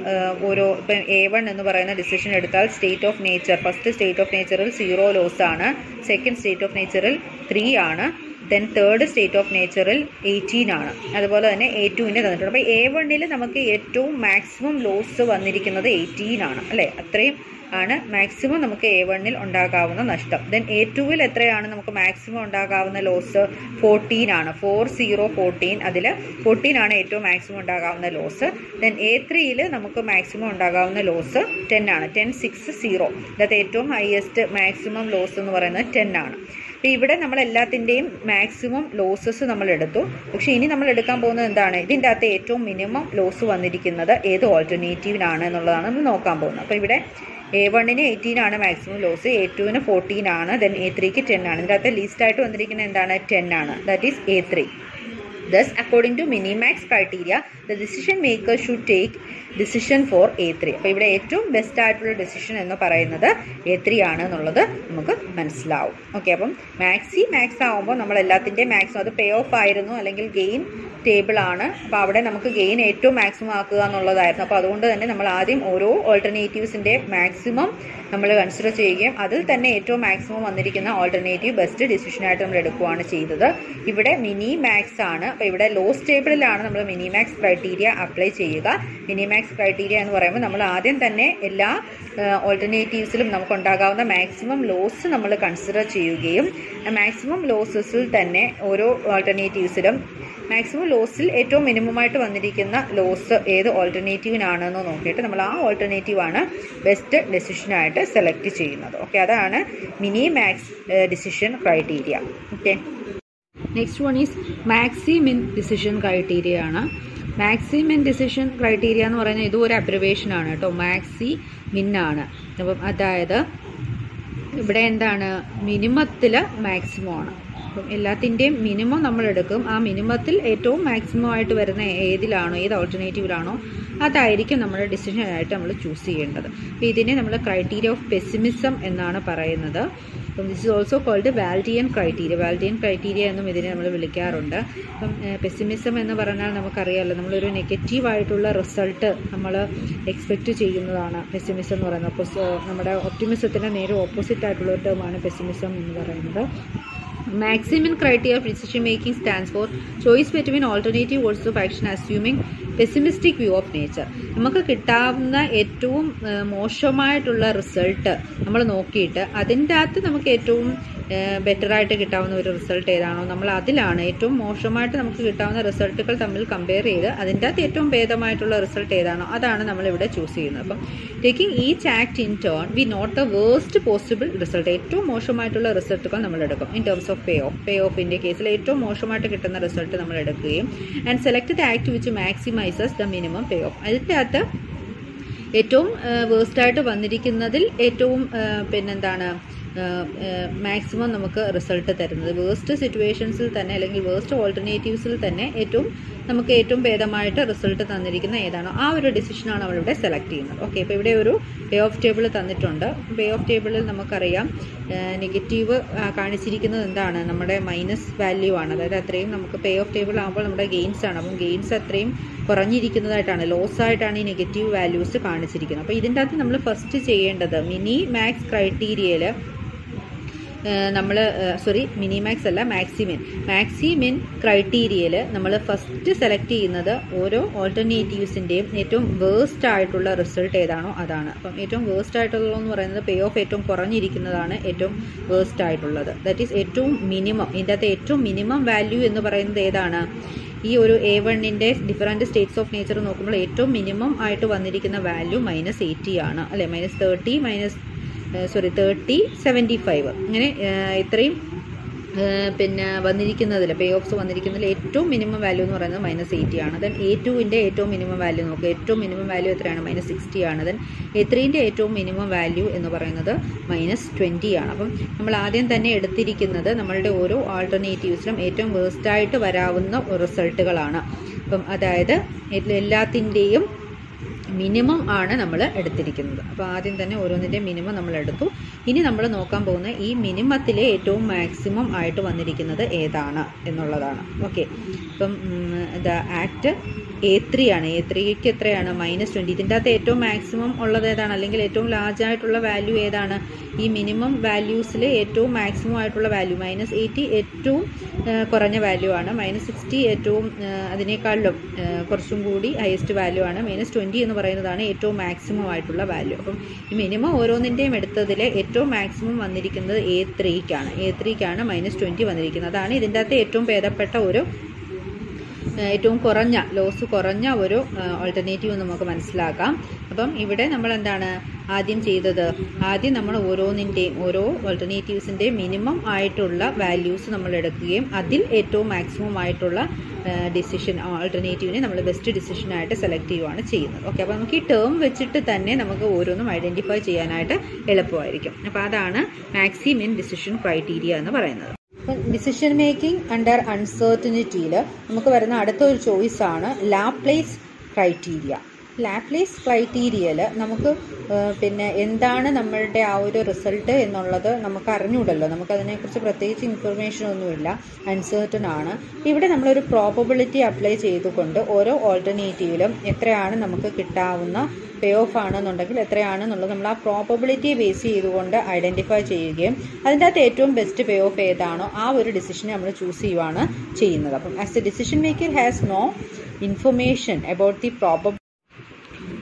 ഓരോ ഇപ്പം A1 എന്ന് പറയുന്ന ഡിസിഷൻ എടുത്താൽ state of nature first state of നേച്ചറിൽ 0 ലോസ് ആണ്. സെക്കൻഡ് സ്റ്റേറ്റ് ഓഫ് നേച്ചറിൽ 3 ആണ്. ദെൻ തേർഡ് സ്റ്റേറ്റ് ഓഫ് നേച്ചറിൽ 18 ആണ്. അതുപോലെ തന്നെ A2വിൻ്റെ തന്നിട്ടുണ്ട്. അപ്പോൾ A1ൽ നമുക്ക് ഏറ്റവും മാക്സിമം ലോസ് വന്നിരിക്കുന്നത് 18 ആണ് അല്ലേ? അത്രയും ആണ് മാക്സിമം നമുക്ക് A1ൽ ഉണ്ടാകാവുന്ന നഷ്ടം. ദെൻ A2വിൽ എത്രയാണ് നമുക്ക് മാക്സിമം ഉണ്ടാകാവുന്ന ലോസ്? 14 ആണ്. 4014 അതിൽ 14 ആണ് ഏറ്റവും മാക്സിമം ഉണ്ടാകാവുന്ന ലോസ്. ദെൻ A3ൽ നമുക്ക് മാക്സിമം ഉണ്ടാകാവുന്ന ലോസ് 10 ആണ്. 10,6,0 അതായത് ഏറ്റവും ഹയസ്റ്റ് മാക്സിമം ലോസ് എന്ന് പറയുന്നത് 10 ആണ്. അപ്പോൾ ഇവിടെ നമ്മൾ എല്ലാത്തിൻ്റെയും മാക്സിമം ലോസസ് നമ്മൾ എടുത്തു. പക്ഷേ ഇനി നമ്മൾ എടുക്കാൻ പോകുന്നത് എന്താണ്? ഇതിൻ്റെ അകത്ത് ഏറ്റവും മിനിമം ലോസ് വന്നിരിക്കുന്നത് ഏത് ഓൾട്ടർനേറ്റീവിനാണ് എന്നുള്ളതാണ് നമ്മൾ നോക്കാൻ പോകുന്നത്. അപ്പോൾ ഇവിടെ A1ന് 18 ആണ് മാക്സിമം ലോസ്, A2ന് 14 ആണ്, ദെൻ A3ക്ക് 10 ആണ്. ഇതിൻ്റെ അകത്ത് ലീസ്റ്റ് ആയിട്ട് വന്നിരിക്കുന്നത് എന്താണ്? 10 ആണ്. That is A3. Thus, according to Minimax criteria, the decision maker should take decision for A3. അപ്പോൾ ഇവിടെ ഏറ്റവും ബെസ്റ്റ് ആയിട്ടുള്ള ഡിസിഷൻ എന്ന് പറയുന്നത് A3 ആണ് എന്നുള്ളത് നമുക്ക് മനസ്സിലാവും. ഓക്കെ, അപ്പം മാക്സ് ആവുമ്പോൾ നമ്മൾ എല്ലാത്തിൻ്റെയും മാക്സിമം, അത് പേ ഓഫ് ആയിരുന്നു അല്ലെങ്കിൽ ഗെയിൻ ടേബിൾ ആണ്. അപ്പോൾ അവിടെ നമുക്ക് ഗെയിൻ ഏറ്റവും മാക്സിമം ആക്കുക എന്നുള്ളതായിരുന്നു. അപ്പോൾ അതുകൊണ്ട് തന്നെ നമ്മൾ ആദ്യം ഓരോ ഓൾട്ടർനേറ്റീവ്സിൻ്റെ മാക്സിമം നമ്മൾ കൺസിഡർ ചെയ്യുകയും അതിൽ തന്നെ ഏറ്റവും മാക്സിമം വന്നിരിക്കുന്ന ഓൾട്ടർനേറ്റീവ് ബെസ്റ്റ് ഡിസിഷനായിട്ട് നമ്മൾ എടുക്കുകയാണ് ചെയ്തത്. ഇവിടെ മിനിമാക്സ് ആണ്. അപ്പോൾ ഇവിടെ ലോസ് ടേബിളിലാണ് നമ്മൾ മിനിമാക്സ് ക്രൈറ്റീരിയ അപ്ലൈ ചെയ്യുക. മിനിമാക്സ് ക്രൈറ്റീരിയ എന്ന് പറയുമ്പോൾ നമ്മൾ ആദ്യം തന്നെ എല്ലാ ഓൾട്ടർനേറ്റീവ്സിലും നമുക്കുണ്ടാകാവുന്ന മാക്സിമം ലോസ് നമ്മൾ കൺസിഡർ ചെയ്യുകയും മാക്സിമം ലോസസിൽ തന്നെ ഓരോ ഓൾട്ടർനേറ്റീവ്സിലും മാക്സിമം ലോസിൽ ഏറ്റവും മിനിമമായിട്ട് വന്നിരിക്കുന്ന ലോസ് ഏത് ഓൾട്ടർനേറ്റീവിനാണെന്ന് നോക്കിയിട്ട് നമ്മൾ ആ ഓൾട്ടർനേറ്റീവാണ് ബെസ്റ്റ് ഡെസിഷനായിട്ട് സെലക്ട് ചെയ്യുന്നത്. ഓക്കെ, അതാണ് minimax decision criteria. Okay, next one is Maximin decision criteria ആണ്. മാക്സിമിൻ ഡിസിഷൻ ക്രൈറ്റീരിയ എന്ന് പറയുന്നത് ഇതും ഒരു അബ്രിവേഷൻ ആണ് കേട്ടോ. മാക്സി മിൻ ആണ്. അപ്പം അതായത് ഇവിടെ എന്താണ്, മിനിമത്തിൽ മാക്സിമം ആണ്. അപ്പം എല്ലാത്തിൻ്റെയും മിനിമം നമ്മൾ എടുക്കും. ആ മിനിമത്തിൽ ഏറ്റവും മാക്സിമം ആയിട്ട് വരുന്ന ഏതിലാണോ, ഏത് ഓൾട്ടർനേറ്റീവിലാണോ അതായിരിക്കും നമ്മുടെ ഡിസിഷനായിട്ട് നമ്മൾ ചൂസ് ചെയ്യേണ്ടത്. അപ്പോൾ ഇതിനെ നമ്മൾ ക്രൈറ്റീരിയ ഓഫ് പെസിമിസം എന്നാണ് പറയുന്നത്. അപ്പം this is also called Waldian criteria. Waldian criteria എന്നും ഇതിനെ നമ്മൾ വിളിക്കാറുണ്ട്. അപ്പം പെസിമിസം എന്ന് പറഞ്ഞാൽ നമുക്കറിയാമല്ലോ, നമ്മളൊരു നെഗറ്റീവായിട്ടുള്ള റിസൾട്ട് നമ്മൾ എക്സ്പെക്റ്റ് ചെയ്യുന്നതാണ് പെസിമിസം എന്ന് പറയുന്നത്. അപ്പോൾ നമ്മുടെ ഒപ്റ്റിമിസത്തിന് നേരെ ഓപ്പോസിറ്റ് ആയിട്ടുള്ള ഒരു ടേമാണ് പെസിമിസം എന്ന് പറയുന്നത്. Maximum criteria of decision making stands for choice between alternative courses of action assuming pessimistic view of nature. നമുക്ക് കിട്ടാവുന്ന ഏറ്റവും മോശമായിട്ടുള്ള റിസൾട്ട് നമ്മൾ നോക്കിയിട്ട് അതിൻ്റെ അകത്ത് നമുക്ക് ഏറ്റവും ബെറ്ററായിട്ട് കിട്ടാവുന്ന ഒരു റിസൾട്ട് ഏതാണോ നമ്മൾ അതിലാണ് ഏറ്റവും മോശമായിട്ട് നമുക്ക് കിട്ടാവുന്ന റിസൾട്ടുകൾ തമ്മിൽ കമ്പയർ ചെയ്ത് അതിൻ്റെ അകത്ത് ഏറ്റവും ഭേദമായിട്ടുള്ള റിസൾട്ട് ഏതാണോ അതാണ് നമ്മളിവിടെ ചൂസ് ചെയ്യുന്നത്. അപ്പം taking each act in turn we note the worst possible result, ഏറ്റവും മോശമായിട്ടുള്ള റിസൾട്ടുകൾ നമ്മൾ എടുക്കും. ഇൻ ടേംസ് ഓഫ് പേ ഓഫിൻ്റെ കേസിൽ ഏറ്റവും മോശമായിട്ട് കിട്ടുന്ന റിസൾട്ട് നമ്മൾ എടുക്കുകയും and select the act which maximises the minimum payoff. അതിൻ്റെ അകത്ത് ഏറ്റവും വേസ്റ്റായിട്ട് വന്നിരിക്കുന്നതിൽ ഏറ്റവും പിന്നെന്താണ് മാക്സിമം നമുക്ക് റിസൾട്ട് തരുന്നത്, വേസ്റ്റ് സിറ്റുവേഷൻസിൽ തന്നെ അല്ലെങ്കിൽ വേസ്റ്റ് ഓൾട്ടർനേറ്റീവ്സിൽ തന്നെ നമുക്ക് ഏറ്റവും ഭേദമായിട്ട് റിസൾട്ട് തന്നിരിക്കുന്ന ഏതാണോ ആ ഒരു ഡിസിഷനാണ് നമ്മളിവിടെ സെലക്ട് ചെയ്യുന്നത്. ഓക്കെ, ഇപ്പോൾ ഇവിടെ ഒരു പേ ഓഫ് ടേബിൾ തന്നിട്ടുണ്ട്. പേ ഓഫ് ടേബിളിൽ നമുക്കറിയാം നെഗറ്റീവ് കാണിച്ചിരിക്കുന്നത് എന്താണ്, നമ്മുടെ മൈനസ് വാല്യൂ ആണ്. അതായത് അത്രയും നമുക്ക് പേ ഓഫ് ടേബിൾ ആകുമ്പോൾ നമ്മുടെ ഗെയിൻസ് ആണ്. അപ്പം ഗെയിൻസ് അത്രയും കുറഞ്ഞിരിക്കുന്നതായിട്ടാണ്, ലോസ് ആയിട്ടാണ് ഈ നെഗറ്റീവ് വാല്യൂസ് കാണിച്ചിരിക്കുന്നത്. അപ്പോൾ ഇതിൻ്റെ അകത്ത് നമ്മൾ ഫസ്റ്റ് ചെയ്യേണ്ടത് മിനിമാക്സ് ക്രൈറ്റീരിയയിൽ മിനിമാക്സ് അല്ല മാക്സിമിൻ ക്രൈറ്റീരിയയിൽ നമ്മൾ ഫസ്റ്റ് സെലക്ട് ചെയ്യുന്നത് ഓരോ ഓൾട്ടർനേറ്റീവ്സിൻ്റെയും ഏറ്റവും വേസ്റ്റ് ആയിട്ടുള്ള റിസൾട്ട് ഏതാണോ അതാണ്. അപ്പം ഏറ്റവും വേസ്റ്റ് ആയിട്ടുള്ളതെന്ന് പറയുന്നത് പേ ഓഫ് ഏറ്റവും കുറഞ്ഞിരിക്കുന്നതാണ് ഏറ്റവും വേസ്റ്റ് ആയിട്ടുള്ളത്. ദാറ്റ് ഈസ് ഏറ്റവും മിനിമം. ഇതിൻ്റെ അകത്ത് ഏറ്റവും മിനിമം വാല്യൂ എന്ന് പറയുന്നത് ഏതാണ്, ഈ ഒരു A1ൻ്റെ ഡിഫറൻറ്റ് സ്റ്റേറ്റ്സ് ഓഫ് നേച്ചർ നോക്കുമ്പോൾ ഏറ്റവും മിനിമം ആയിട്ട് വന്നിരിക്കുന്ന വാല്യൂ -80 ആണ് അല്ലേ, -30 75 അങ്ങനെ ഇത്രയും പിന്നെ വന്നിരിക്കുന്നതിൽ പേ ഓഫ്സ് വന്നിരിക്കുന്നതിൽ ഏറ്റവും മിനിമം വാല്യൂ എന്ന് പറയുന്നത് -80 ആണ്. ദെൻ A2ൻ്റെ ഏറ്റവും മിനിമം വാല്യൂ നോക്കുക, ഏറ്റവും മിനിമം വാല്യൂ എത്രയാണ്, -60 ആണ്. ദെൻ A3ൻ്റെ ഏറ്റവും മിനിമം വാല്യൂ എന്ന് പറയുന്നത് -20 ആണ്. അപ്പം നമ്മൾ ആദ്യം തന്നെ എടുത്തിരിക്കുന്നത് നമ്മളുടെ ഓരോ ആൾട്ടർനേറ്റീവ്സിലും ഏറ്റവും വേസ്റ്റായിട്ട് വരാവുന്ന റിസൾട്ടുകളാണ്. അപ്പം അതായത് എല്ലാത്തിൻ്റെയും മിനിമം ആണ് നമ്മൾ എടുത്തിരിക്കുന്നത്. അപ്പോൾ ആദ്യം തന്നെ ഓരോന്നിൻ്റെ മിനിമം നമ്മൾ എടുത്തു. ഇനി നമ്മൾ നോക്കാൻ പോകുന്ന ഈ മിനിമത്തിലെ ഏറ്റവും മാക്സിമം ആയിട്ട് വന്നിരിക്കുന്നത് ഏതാണ് എന്നുള്ളതാണ്. ഓക്കെ, അപ്പം ദ ആക്ട് A3 ആണ്. A3ക്ക് എത്രയാണ്, -20. ഇതിൻ്റെ അകത്ത് ഏറ്റവും മാക്സിമം ഉള്ളത് ഏതാണ്, അല്ലെങ്കിൽ ഏറ്റവും ലാർജ് ആയിട്ടുള്ള വാല്യൂ ഏതാണ്, ഈ മിനിമം വാല്യൂസിൽ ഏറ്റവും മാക്സിമം ആയിട്ടുള്ള വാല്യൂ -80 ഏറ്റവും കുറഞ്ഞ വാല്യൂ ആണ്, -60 ഏറ്റവും അതിനേക്കാളും കുറച്ചും കൂടി ഹയസ്റ്റ് വാല്യൂ ആണ്, -20 എന്ന് പറയുന്നതാണ് ഏറ്റവും മാക്സിമം ആയിട്ടുള്ള വാല്യൂ. അപ്പം ഈ മിനിമം ഓരോന്നിൻ്റെയും എടുത്തതിൽ ഏറ്റവും മാക്സിമം വന്നിരിക്കുന്നത് A3ക്കാണ്. A3ക്കാണ് -20 വന്നിരിക്കുന്നത്. അതാണ് ഇതിൻ്റെ അകത്ത് ഏറ്റവും ഭേദപ്പെട്ട ഒരു ഏറ്റവും കുറഞ്ഞ ലോസ് കുറഞ്ഞ ഒരു ഓൾട്ടർനേറ്റീവ് നമുക്ക് മനസ്സിലാക്കാം. അപ്പം ഇവിടെ നമ്മൾ എന്താണ് ആദ്യം ചെയ്തത്, ആദ്യം നമ്മൾ ഓരോ ഓൾട്ടർനേറ്റീവ്സിൻ്റെയും മിനിമം ആയിട്ടുള്ള വാല്യൂസ് നമ്മൾ എടുക്കുകയും അതിൽ ഏറ്റവും മാക്സിമം ആയിട്ടുള്ള ഡിസിഷൻ ആൾട്ടർനേറ്റീവിനെ നമ്മൾ ബെസ്റ്റ് ഡിസിഷനായിട്ട് സെലക്ട് ചെയ്യുകയാണ് ചെയ്യുന്നത്. ഓക്കെ, അപ്പോൾ നമുക്ക് ഈ ടേം വെച്ചിട്ട് തന്നെ നമുക്ക് ഓരോന്നും ഐഡൻറ്റിഫൈ ചെയ്യാനായിട്ട് എളുപ്പമായിരിക്കും. അപ്പോൾ അതാണ് മാക്സിമിൻ ഡിസിഷൻ ക്രൈറ്റീരിയ എന്ന് പറയുന്നത്. ഡിസിഷൻ മേക്കിംഗ് അണ്ടർ അൺസർട്ടനിറ്റിയിൽ നമുക്ക് വരുന്ന അടുത്തൊരു ചോയ്സാണ് ലാപ്ലേസ് ക്രൈറ്റീരിയ. ലാപ്ലേസ് ക്രൈറ്റീരിയയിൽ നമുക്ക് പിന്നെ എന്താണ് നമ്മളുടെ ആ ഒരു റിസൾട്ട് എന്നുള്ളത് നമുക്ക് അറിഞ്ഞൂടല്ലോ, നമുക്കതിനെക്കുറിച്ച് പ്രത്യേകിച്ച് ഇൻഫർമേഷൻ ഒന്നുമില്ല, അൺസേർട്ടൺ ആണ്. ഇവിടെ നമ്മളൊരു പ്രോബബിലിറ്റി അപ്ലൈ ചെയ്തുകൊണ്ട് ഓരോ ഓൾട്ടർനേറ്റീവിലും എത്രയാണ് നമുക്ക് കിട്ടാവുന്ന പേ ഓഫ് ആണെന്നുണ്ടെങ്കിൽ എത്രയാണെന്നുള്ളത് നമ്മൾ ആ പ്രോബബിലിറ്റിയെ ബേസ് ചെയ്തുകൊണ്ട് ഐഡൻറ്റിഫൈ ചെയ്യുകയും അതിൻ്റെ അകത്ത് ഏറ്റവും ബെസ്റ്റ് പേ ഓഫ് ഏതാണോ ആ ഒരു ഡിസിഷനെ നമ്മൾ ചൂസ് ചെയ്യുകയാണ് ചെയ്യുന്നത്. അപ്പം as a decision maker has no information about the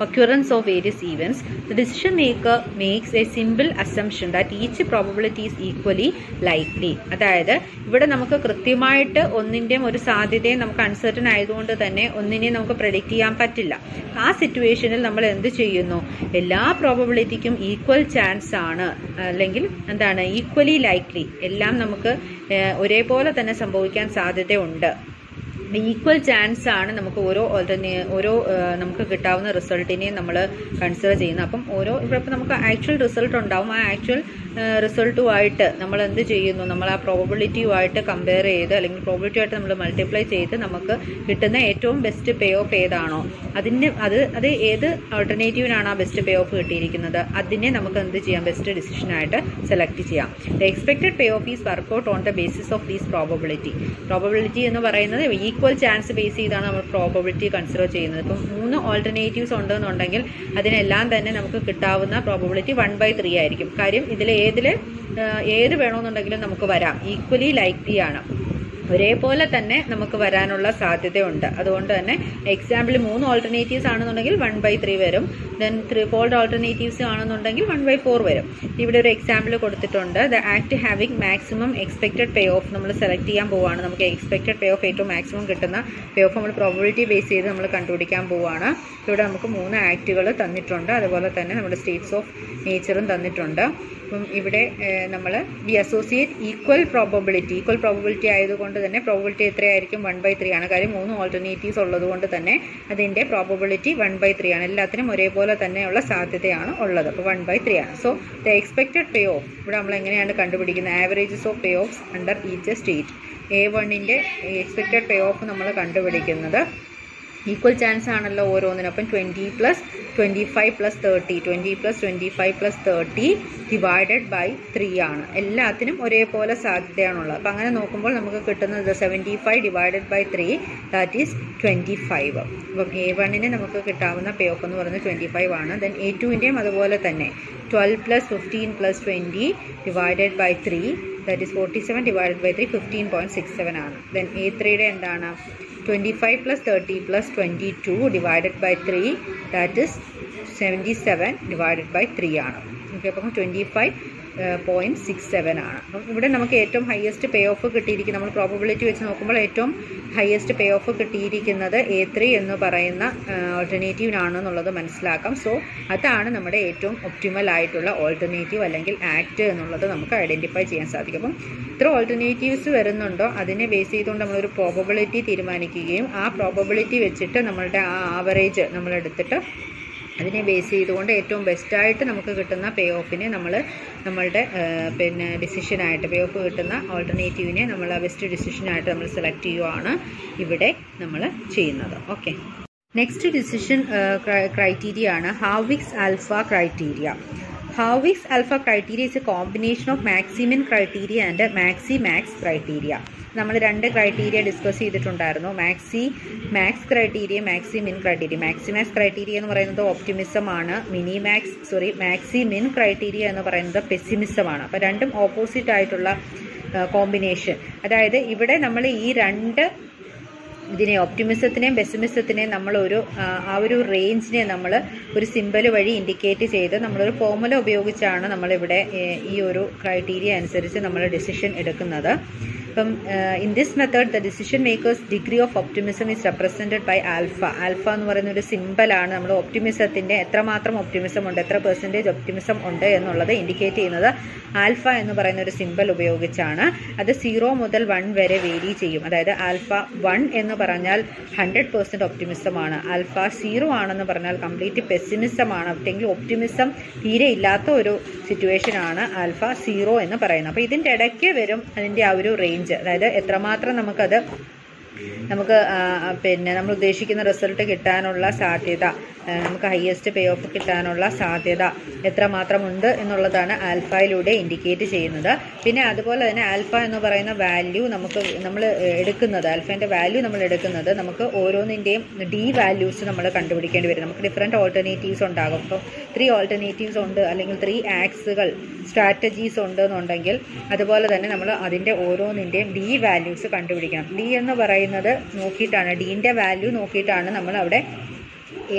occurrence of various events, the decision maker makes a simple assumption that each probability is equally likely. അതായത് ഇവിടെ നമുക്ക് കൃത്യമായിട്ട് ഒന്നിൻ്റെയും ഒരു സാധ്യതയും നമുക്ക് അൺസർട്ടൺ ആയതുകൊണ്ട് തന്നെ ഒന്നിനെയും നമുക്ക് പ്രെഡിക്റ്റ് ചെയ്യാൻ പറ്റില്ല. ആ സിറ്റുവേഷനിൽ നമ്മൾ എന്ത് ചെയ്യുന്നു, എല്ലാ പ്രോബബിലിറ്റിക്കും ഈക്വൽ ചാൻസ് ആണ്, അല്ലെങ്കിൽ എന്താണ് ഈക്വലി ലൈക്ലി, എല്ലാം നമുക്ക് ഒരേപോലെ തന്നെ സംഭവിക്കാൻ സാധ്യതയുണ്ട്. ഈക്വൽ ചാൻസ് ആണ് നമുക്ക് ഓരോ നമുക്ക് കിട്ടാവുന്ന റിസൾട്ടിനെയും നമ്മൾ കൺസിഡർ ചെയ്യുന്നത്. അപ്പം ഇപ്പോൾ നമുക്ക് ആക്ച്വൽ റിസൾട്ട് ഉണ്ടാവും, ആ ആക്ച്വൽ റിസൾട്ടുമായിട്ട് നമ്മൾ എന്ത് ചെയ്യുന്നു, നമ്മൾ ആ പ്രോബബിലിറ്റിയുമായിട്ട് കമ്പയർ ചെയ്ത് അല്ലെങ്കിൽ പ്രോബബിലിറ്റിയുമായിട്ട് നമ്മൾ മൾട്ടിപ്ലൈ ചെയ്ത് നമുക്ക് കിട്ടുന്ന ഏറ്റവും ബെസ്റ്റ് പേ ഓഫ് ഏതാണോ അത് ഏത് ഓൾട്ടർനേറ്റീവിനാണ് ആ ബെസ്റ്റ് പേ ഓഫ് കിട്ടിയിരിക്കുന്നത്, അതിനെ നമുക്ക് എന്ത് ചെയ്യാം, ബെസ്റ്റ് ഡിസിഷനായിട്ട് സെലക്ട് ചെയ്യാം. The expected payoff is work out on the basis of these probability എന്ന് പറയുന്നത് ഈക്വൽ ചാൻസ് ബേസ് ചെയ്താണ് നമ്മൾ പ്രോബബിലിറ്റി കൺസിഡർ ചെയ്യുന്നത്. ഇപ്പം 3 ഓൾട്ടർനേറ്റീവ്സ് ഉണ്ടെന്നുണ്ടെങ്കിൽ അതിനെല്ലാം തന്നെ നമുക്ക് കിട്ടാവുന്ന പ്രോബബിലിറ്റി 1/3 ആയിരിക്കും. കാര്യം ഇതിൽ ഏത് വേണമെന്നുണ്ടെങ്കിലും നമുക്ക് വരാം, ഈക്വലി ലൈക്ലി ആണ്, ഒരേപോലെ തന്നെ നമുക്ക് വരാനുള്ള സാധ്യതയുണ്ട്. അതുകൊണ്ട് തന്നെ എക്സാമ്പിൾ 3 ഓൾട്ടർനേറ്റീവ്സ് ആണെന്നുണ്ടെങ്കിൽ 1/3 വരും. ദെൻ 3 ഓൾട്ടർനേറ്റീവ്സ് ആണെന്നുണ്ടെങ്കിൽ 1/4 വരും. ഇവിടെ ഒരു എക്സാമ്പിൾ കൊടുത്തിട്ടുണ്ട്. The act having maximum expected payoff നമ്മൾ സെലക്ട് ചെയ്യാൻ പോവുകയാണ്. നമുക്ക് എക്സ്പെക്റ്റഡ് പേ ഓഫ് ഏറ്റവും മാക്സിമം കിട്ടുന്ന പേ ഓഫ് നമ്മൾ പ്രോബബിലിറ്റി ബേസ് ചെയ്ത് നമ്മൾ കണ്ടുപിടിക്കാൻ പോവുകയാണ്. ഇവിടെ നമുക്ക് 3 ആക്റ്റുകൾ തന്നിട്ടുണ്ട്, അതുപോലെ തന്നെ നമ്മുടെ സ്റ്റേറ്റ്സ് ഓഫ് നേച്ചറും തന്നിട്ടുണ്ട്. അപ്പം ഇവിടെ നമ്മൾ വി അസോസിയേറ്റ് ഈക്വൽ പ്രോബബിലിറ്റി ആയതുകൊണ്ട് തന്നെ പ്രോബബിലിറ്റി എത്രയായിരിക്കും, 1/3 ആണ്. കാര്യം 3 ഓൾട്ടർനേറ്റീവ്സ് ഉള്ളതുകൊണ്ട് തന്നെ അതിൻ്റെ പ്രോബബിലിറ്റി 1/3 ആണ്. എല്ലാത്തിനും ഒരേപോലെ തന്നെയുള്ള സാധ്യതയാണ് ഉള്ളത്. അപ്പോൾ 1/3 ആണ്. So the expected payoff ഇവിടെ നമ്മൾ എങ്ങനെയാണ് കണ്ടുപിടിക്കുന്നത്, averages of payoffs under each state. A1ൻ്റെ എക്സ്പെക്റ്റഡ് പേ ഓഫ് നമ്മൾ കണ്ടുപിടിക്കുന്നത് ഈക്വൽ ചാൻസ് ആണല്ലോ ഓരോന്നിനും. അപ്പം 20 + 25 + 30 20 + 25 + 30 ഡിവൈഡഡ് ബൈ 3 ആണ്. എല്ലാത്തിനും ഒരേപോലെ സാധ്യതയാണുള്ളത്. അപ്പം അങ്ങനെ നോക്കുമ്പോൾ നമുക്ക് കിട്ടുന്നത് 75 ഡിവൈഡഡ് ബൈ 3 ദാറ്റ് ഈസ് 25. അപ്പം A1ന് നമുക്ക് കിട്ടാവുന്ന പേ ഓഫ് എന്ന് പറയുന്നത് 25 ആണ്. ദെൻ A2ൻ്റെയും അതുപോലെ തന്നെ 12 + 15 + 20 divided by 3 that is 47 divided by 3 15.67 ആണ്. ദെൻ A3യുടെ എന്താണ് 25 + 30 + 22 divided by 3 that is 77 divided by 3 ആണ്. ഓക്കെ, അപ്പം 25.67 ആണ്. അപ്പം ഇവിടെ നമുക്ക് ഏറ്റവും ഹയസ്റ്റ് പേ ഓഫ് കിട്ടിയിരിക്കുന്നത്, നമ്മൾ പ്രോബബിലിറ്റി വെച്ച് നോക്കുമ്പോൾ ഏറ്റവും ഹയസ്റ്റ് പേ ഓഫ് കിട്ടിയിരിക്കുന്നത് A3 എന്ന് പറയുന്ന ഓൾട്ടർനേറ്റീവിനാണെന്നുള്ളത് മനസ്സിലാക്കാം. സോ അതാണ് നമ്മുടെ ഏറ്റവും ഒപ്റ്റിമൽ ആയിട്ടുള്ള ഓൾട്ടർനേറ്റീവ് അല്ലെങ്കിൽ ആക്ട് എന്നുള്ളത് നമുക്ക് ഐഡൻറ്റിഫൈ ചെയ്യാൻ സാധിക്കും. അപ്പം ഇത്ര ഓൾട്ടർനേറ്റീവ്സ് വരുന്നുണ്ടോ അതിനെ ബേസ് ചെയ്തുകൊണ്ട് നമ്മളൊരു പ്രോബബിലിറ്റി തീരുമാനിക്കുകയും ആ പ്രോബബിലിറ്റി വെച്ചിട്ട് നമ്മളുടെ ആ ആവറേജ് നമ്മളെടുത്തിട്ട് അതിനെ ബേസ് ചെയ്തുകൊണ്ട് ഏറ്റവും ബെസ്റ്റായിട്ട് നമുക്ക് കിട്ടുന്ന പേ ഓഫിനെ നമ്മളുടെ ഡിസിഷനായിട്ട് പേ ഓഫ് കിട്ടുന്ന ഓൾട്ടർനേറ്റീവിനെ നമ്മൾ ആ ബെസ്റ്റ് ഡിസിഷനായിട്ട് നമ്മൾ സെലക്ട് ചെയ്യുകയാണ് ഇവിടെ നമ്മൾ ചെയ്യുന്നത്. ഓക്കെ, നെക്സ്റ്റ് ഡിസിഷൻ ക്രൈറ്റീരിയ ആണ് Hurwicz alpha criteria. Harvey's alpha criteria is a combination of maximin criteria and maximax criteria. നമ്മൾ 2 ക്രൈറ്റീരിയ ഡിസ്കസ് ചെയ്തിട്ടുണ്ടായിരുന്നു, max criteria, maximin criteria. Maximax criteria എന്ന് പറയുന്നത് ഒപ്റ്റിമിസം ആണ്, മാക്സിമിൻ ക്രൈറ്റീരിയ എന്ന് പറയുന്നത് പെസിമിസം ആണ്. അപ്പോൾ രണ്ടും ഓപ്പോസിറ്റ് ആയിട്ടുള്ള കോമ്പിനേഷൻ. അതായത് ഇവിടെ നമ്മൾ ഈ 2 ഇതിനെ ഒപ്റ്റിമിസത്തിനെയും പെസിമിസത്തിനെയും നമ്മളൊരു ആ ഒരു റേഞ്ചിനെ നമ്മൾ ഒരു സിമ്പൽ വഴി ഇൻഡിക്കേറ്റ് ചെയ്ത് നമ്മളൊരു ഫോർമുല ഉപയോഗിച്ചാണ് നമ്മളിവിടെ ഈ ഒരു ക്രൈറ്റീരിയ അനുസരിച്ച് നമ്മൾ ഡിസിഷൻ എടുക്കുന്നത്. അപ്പം in this method the decision maker's degree of optimism is represented by alpha. Alpha എന്ന് പറയുന്ന ഒരു സിമ്പലാണ് നമ്മൾ ഒപ്റ്റിമിസത്തിൻ്റെ എത്രമാത്രം ഒപ്റ്റിമിസം ഉണ്ട്, എത്ര പെർസെൻറ്റേജ് ഒപ്റ്റിമിസം ഉണ്ട് എന്നുള്ളത് ഇൻഡിക്കേറ്റ് ചെയ്യുന്നത് ആൽഫ എന്ന് പറയുന്ന ഒരു സിമ്പൽ ഉപയോഗിച്ചാണ്. അത് 0 മുതൽ 1 വരെ വേരി ചെയ്യും. അതായത് ആൽഫ 1 എന്ന് പറഞ്ഞാൽ 100% ഒപ്റ്റിമിസമാണ്, ആൽഫ 0 ആണെന്ന് പറഞ്ഞാൽ കംപ്ലീറ്റ് പെസിമിസമാണ്, അല്ലെങ്കിൽ ഒപ്റ്റിമിസം തീരെ ഇല്ലാത്ത ഒരു സിറ്റുവേഷനാണ് ആൽഫ 0 എന്ന് പറയുന്നത്. അപ്പോൾ ഇതിൻ്റെ ഇടയ്ക്ക് വരും അതിൻ്റെ ആ ഒരു റേഞ്ച്, അതായത് എത്രമാത്രം നമുക്ക് പിന്നെ നമ്മൾ ഉദ്ദേശിക്കുന്ന റിസൾട്ട് കിട്ടാനുള്ള സാധ്യത, നമുക്ക് ഹയസ്റ്റ് പേ ഓഫ് കിട്ടാനുള്ള സാധ്യത എത്രമാത്രം ഉണ്ട് എന്നുള്ളതാണ് ആൽഫയിലൂടെ ഇൻഡിക്കേറ്റ് ചെയ്യുന്നത്. പിന്നെ അതുപോലെ തന്നെ ആൽഫ എന്ന് പറയുന്ന വാല്യൂ നമ്മൾ എടുക്കുന്നത്, ആൽഫേൻ്റെ വാല്യൂ നമ്മൾ എടുക്കുന്നത് നമുക്ക് ഓരോന്നിൻ്റെയും ഡി വാല്യൂസ് നമ്മൾ കണ്ടുപിടിക്കേണ്ടി വരും. നമുക്ക് ഡിഫറെൻറ്റ് ഓൾട്ടർനേറ്റീവ്സ് ഉണ്ടാകും. ഇപ്പോൾ 3 ഓൾട്ടർനേറ്റീവ്സ് ഉണ്ട്, അല്ലെങ്കിൽ 3 ആക്സുകൾ സ്ട്രാറ്റജീസ് ഉണ്ട് എന്നുണ്ടെങ്കിൽ അതുപോലെ തന്നെ നമ്മൾ അതിൻ്റെ ഓരോന്നിൻ്റെയും ഡി വാല്യൂസ് കണ്ടുപിടിക്കണം. ഡി എന്ന് പറയുന്നത് നോക്കിയിട്ടാണ്, ഡീൻ്റെ വാല്യൂ നോക്കിയിട്ടാണ് നമ്മൾ അവിടെ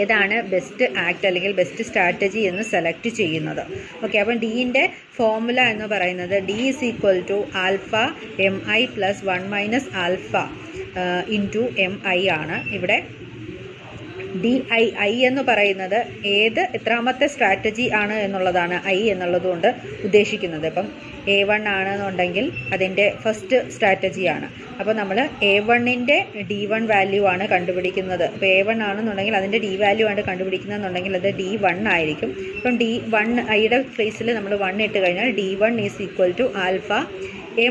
ഏതാണ് ബെസ്റ്റ് ആക്ട് അല്ലെങ്കിൽ ബെസ്റ്റ് സ്ട്രാറ്റജി എന്ന് സെലക്ട് ചെയ്യുന്നത്. ഓക്കെ, അപ്പം ഡീൻ്റെ ഫോർമുല എന്ന് പറയുന്നത് D is equal to alpha M I plus 1 - alpha into M I ആണ്. ഇവിടെ DI എന്ന് പറയുന്നത് എത്രാമത്തെ സ്ട്രാറ്റജി ആണ് എന്നുള്ളതാണ് ഐ എന്നുള്ളതുകൊണ്ട് ഉദ്ദേശിക്കുന്നത്. ഇപ്പം A1 ആണെന്നുണ്ടെങ്കിൽ അതിൻ്റെ ഫസ്റ്റ് സ്ട്രാറ്റജിയാണ്. അപ്പോൾ നമ്മൾ A1ൻ്റെ D1 വാല്യൂ ആണ് കണ്ടുപിടിക്കുന്നത്. അപ്പോൾ A1 ആണെന്നുണ്ടെങ്കിൽ അതിൻ്റെ D വാല്യൂ ആണ് കണ്ടുപിടിക്കുന്നതെന്നുണ്ടെങ്കിൽ അത് D1 ആയിരിക്കും. ഇപ്പം D1 ഐയുടെ പ്ലേസിൽ നമ്മൾ 1 ഇട്ട് കഴിഞ്ഞാൽ D1 is equal to alpha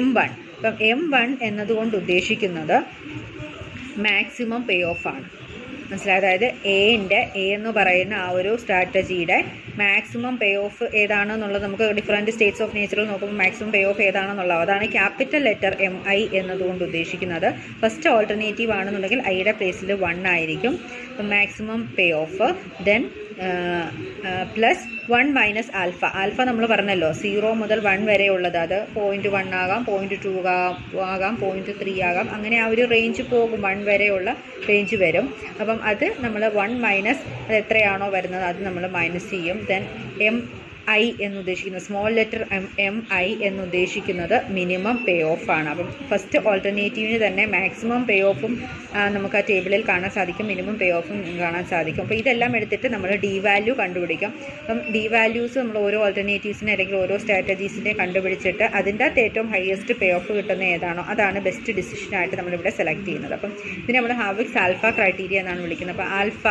M1. അപ്പം M1 എന്നതുകൊണ്ട് ഉദ്ദേശിക്കുന്നത് മാക്സിമം പേ ഓഫ് ആണ്. മനസ്സിലായത്? അതായത് എ എന്ന് പറയുന്ന ആ ഒരു സ്ട്രാറ്റജിയുടെ മാക്സിമം പേ ഓഫ് ഏതാണെന്നുള്ളത് നമുക്ക് ഡിഫറെൻറ്റ് സ്റ്റേറ്റ്സ് ഓഫ് നേച്ചറിൽ നോക്കുമ്പോൾ മാക്സിമം പേ ഓഫ് ഏതാണെന്നുള്ളത് അതാണ് ക്യാപിറ്റൽ ലെറ്റർ MI എന്നതുകൊണ്ട് ഉദ്ദേശിക്കുന്നത്. ഫസ്റ്റ് ഓൾട്ടർനേറ്റീവ് ആണെന്നുണ്ടെങ്കിൽ ഐയുടെ പ്ലേസിൽ 1 ആയിരിക്കും. Maximum pay of then plus 1 - alpha. Alpha നമ്മൾ പറഞ്ഞല്ലോ 0 മുതൽ 1 വരെ ഉള്ളത്, അത് 0.1 ആകാം, 0.2 ആകാം, 0.3 ആകാം, അങ്ങനെ ആ ഒരു റേഞ്ച് പോകും, 1 വരെയുള്ള റേഞ്ച് വരും. അപ്പം അത് നമ്മൾ 1 - അത് എത്രയാണോ വരുന്നത് അത് നമ്മൾ മൈനസ് ചെയ്യും. ദെൻ MI എന്നുദ്ദേശിക്കുന്നത് സ്മോൾ ലെറ്റർ MI എന്നുദ്ദേശിക്കുന്നത് മിനിമം പേ ഓഫ് ആണ്. അപ്പം ഫസ്റ്റ് ഓൾട്ടർനേറ്റീവിന് തന്നെ മാക്സിമം പേ ഓഫും നമുക്ക് ആ ടേബിളിൽ കാണാൻ സാധിക്കും, മിനിമം പേ ഓഫും കാണാൻ സാധിക്കും. അപ്പോൾ ഇതെല്ലാം എടുത്തിട്ട് നമ്മൾ ഡി വാല്യൂ കണ്ടുപിടിക്കും. അപ്പം ഡി വാല്യൂസ് നമ്മൾ ഓരോ ഓൾട്ടർനേറ്റീവ്സിനെ അല്ലെങ്കിൽ ഓരോ സ്ട്രാറ്റജീസിനെ കണ്ടുപിടിച്ചിട്ട് അതിൻ്റെ അകത്ത് ഏറ്റവും ഹയസ്റ്റ് പേ ഓഫ് കിട്ടുന്ന ഏതാണോ അതാണ് ബെസ്റ്റ് ഡിസിഷനായിട്ട് നമ്മളിവിടെ സെലക്ട് ചെയ്യുന്നത്. അപ്പം ഇതിന് നമ്മൾ ഹാർവിക്സ് ആൽഫ ക്രൈറ്റീരിയ എന്നാണ് വിളിക്കുന്നത്. അപ്പോൾ ആൽഫ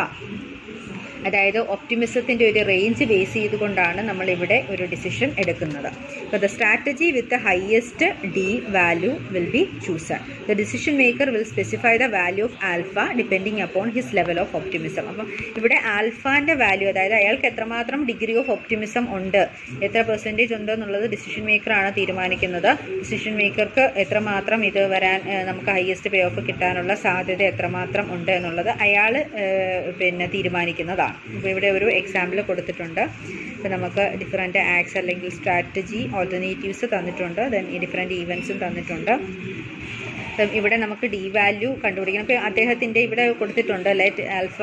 അതായത് ഒപ്റ്റിമിസത്തിൻ്റെ ഒരു റേഞ്ച് ബേസ് ചെയ്തുകൊണ്ടാണ് നമ്മളിവിടെ ഒരു ഡിസിഷൻ എടുക്കുന്നത്. അപ്പോൾ the strategy with the highest D value will be chosen. The decision maker will specify the value of alpha depending upon his level of optimism. അപ്പം ഇവിടെ ആൽഫാൻ്റെ വാല്യൂ, അതായത് അയാൾക്ക് എത്രമാത്രം ഡിഗ്രി ഓഫ് ഒപ്റ്റിമിസം ഉണ്ട്, എത്ര പെർസെൻറ്റേജ് ഉണ്ട് എന്നുള്ളത് ഡിസിഷൻ മേക്കറാണ് തീരുമാനിക്കുന്നത്. ഡിസിഷൻ മേക്കർക്ക് എത്രമാത്രം ഇത് വരാൻ നമുക്ക് ഹയസ്റ്റ് പേ ഓഫ് കിട്ടാനുള്ള സാധ്യത എത്രമാത്രം ഉണ്ട് എന്നുള്ളത് അയാൾ തീരുമാനിക്കുന്നതാണ്. ഇപ്പോൾ ഇവിടെ ഒരു എക്സാമ്പിൾ കൊടുത്തിട്ടുണ്ട്. ഇപ്പോൾ നമുക്ക് ഡിഫറെൻറ്റ് ആക്സ് അല്ലെങ്കിൽ സ്ട്രാറ്റജി ഓൾട്ടർനേറ്റീവ്സ് തന്നിട്ടുണ്ട്, ദെൻ ഈ ഡിഫറെൻറ്റ് ഈവൻസും തന്നിട്ടുണ്ട്. ഇവിടെ നമുക്ക് ഡി വാല്യൂ കണ്ടുപിടിക്കണം. ഇപ്പോൾ അദ്ദേഹത്തിൻ്റെ ഇവിടെ കൊടുത്തിട്ടുണ്ട് let alpha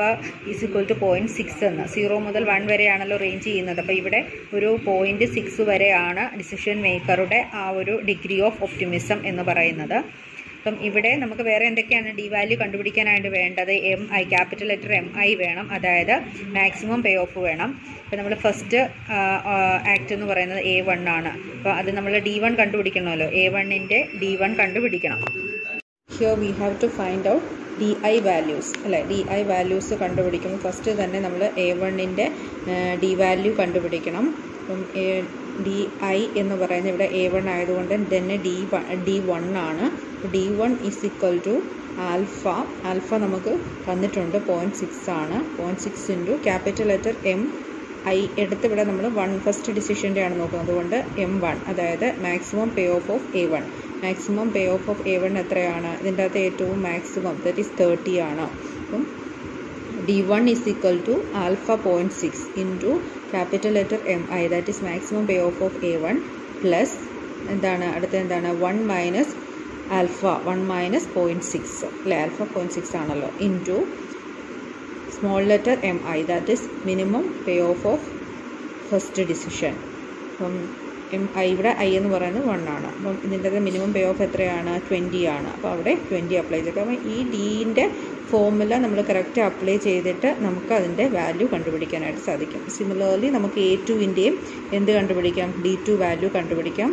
is equal to 0.6 എന്ന്. 0 മുതൽ 1 വരെയാണല്ലോ റേഞ്ച് ചെയ്യുന്നത്. അപ്പോൾ ഇവിടെ ഒരു 0.6 വരെയാണ് ഡിസിഷൻ മേക്കറുടെ ആ ഒരു ഡിഗ്രി ഓഫ് ഒപ്റ്റിമിസം എന്ന് പറയുന്നത്. അപ്പം ഇവിടെ നമുക്ക് വേറെ എന്തൊക്കെയാണ് ഡി വാല്യൂ കണ്ടുപിടിക്കാനായിട്ട് വേണ്ടത്? MI ക്യാപിറ്റൽ ലെറ്റർ MI വേണം, അതായത് മാക്സിമം പേ ഓഫ് വേണം. അപ്പോൾ നമ്മൾ ഫസ്റ്റ് ആക്ട് എന്ന് പറയുന്നത് A1 ആണ്. അപ്പോൾ അത് നമ്മൾ D1 കണ്ടുപിടിക്കണമല്ലോ, A1ൻ്റെ D1 കണ്ടുപിടിക്കണം. Here we have to find out DI values അല്ലേ. DI വാല്യൂസ് കണ്ടുപിടിക്കുമ്പോൾ ഫസ്റ്റ് തന്നെ നമ്മൾ A1ൻ്റെ ഡി വാല്യൂ കണ്ടുപിടിക്കണം. അപ്പം DI എന്ന് പറയുന്നത് ഇവിടെ A1 ആയതുകൊണ്ട് തന്നെ D1 ആണ്. D1 is equal to alpha നമുക്ക് തന്നിട്ടുണ്ട് 0.6 ആണ്. 0.6 ഇൻറ്റു ക്യാപിറ്റൽ ലെറ്റർ MI എടുത്ത് ഇവിടെ നമ്മൾ ഫസ്റ്റ് ഡിസിഷൻ്റെ ആണ് നോക്കുന്നത്, അതുകൊണ്ട് M1, അതായത് maximum pay of A1. Maximum pay of A1 എത്രയാണ്? ഇതിൻ്റെ അകത്ത് ഏറ്റവും മാക്സിമം ദറ്റ് ഈസ് 30 ആണ്. അപ്പം D1 is equal to alpha 0.6 into capital letter MI, that is maximum payoff of A1 plus അടുത്ത എന്താണ് 1 minus alpha 1 minus 0.6 അല്ലേ, alpha 0.6 ആണല്ലോ, into small letter MI, that is minimum payoff of first decision. അപ്പം ഇവിടെ I എന്ന് പറയുന്നത് 1 ആണ്. അപ്പം ഇതിൻ്റെ മിനിമം പേ ഓഫ് എത്രയാണ്? 20 ആണ്. അപ്പോൾ അവിടെ 20 അപ്ലൈ ചെയ്തേക്കാം. അപ്പം ഈ ഡീൻ്റെ ഫോർമുല നമ്മൾ കറക്റ്റ് അപ്ലൈ ചെയ്തിട്ട് നമുക്ക് അതിൻ്റെ വാല്യൂ കണ്ടുപിടിക്കാനായിട്ട് സാധിക്കും. സിമിലർലി നമുക്ക് A2-ൻ്റെയും എന്ത് കണ്ടുപിടിക്കാം? D2 വാല്യൂ കണ്ടുപിടിക്കാം.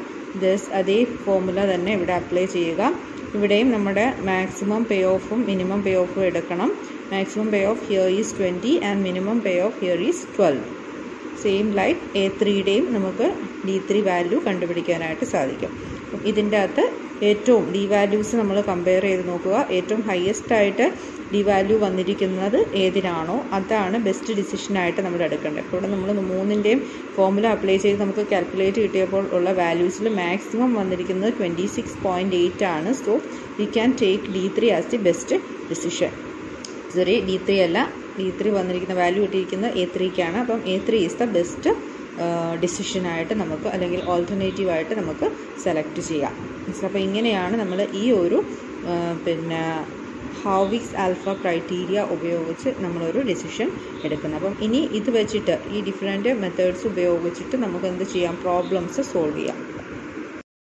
അതേ ഫോർമുല തന്നെ ഇവിടെ അപ്ലൈ ചെയ്യുക. ഇവിടെയും നമ്മുടെ മാക്സിമം പേ ഓഫും മിനിമം പേ ഓഫും എടുക്കണം. Maximum payoff here is 20 and minimum payoff here is 12. Same like A3-യുടെയും നമുക്ക് D3 വാല്യൂ കണ്ടുപിടിക്കാനായിട്ട് സാധിക്കും. ഇതിൻ്റെ അകത്ത് ഏറ്റവും ഡി വാല്യൂസ് നമ്മൾ കമ്പയർ ചെയ്ത് നോക്കുക. ഏറ്റവും ഹയസ്റ്റ് ആയിട്ട് ഡി വാല്യൂ വന്നിരിക്കുന്നത് ഏതിനാണോ അതാണ് ബെസ്റ്റ് ഡിസിഷനായിട്ട് നമ്മൾ എടുക്കേണ്ടത്. ഇപ്പോൾ ഇവിടെ നമ്മൾ 3-ൻ്റെയും ഫോർമുല അപ്ലൈ ചെയ്ത് നമുക്ക് കാൽക്കുലേറ്റ് കിട്ടിയപ്പോൾ ഉള്ള വാല്യൂസിൽ മാക്സിമം വന്നിരിക്കുന്നത് 26.8 ആണ്. So we can take D3 as the best decision. Sorry, D3 അല്ല, D3 വന്നിരിക്കുന്ന വാല്യൂ കിട്ടിയിരിക്കുന്നത് A3-ക്കാണ്. അപ്പം A3 ഈസ് ദ ബെസ്റ്റ് ഡിസിഷനായിട്ട് നമുക്ക് അല്ലെങ്കിൽ ഓൾട്ടർനേറ്റീവായിട്ട് നമുക്ക് സെലക്ട് ചെയ്യാം. അപ്പോൾ ഇങ്ങനെയാണ് നമ്മൾ ഈ ഒരു ഹാർവിക്സ് ആൽഫ ക്രൈറ്റീരിയ ഉപയോഗിച്ച് നമ്മളൊരു ഡിസിഷൻ എടുക്കുന്നത്. അപ്പം ഇനി ഇത് വെച്ചിട്ട് ഈ ഡിഫറെൻറ്റ് മെത്തേഡ്സ് ഉപയോഗിച്ചിട്ട് നമുക്ക് എന്ത് ചെയ്യാം? പ്രോബ്ലംസ് സോൾവ് ചെയ്യാം.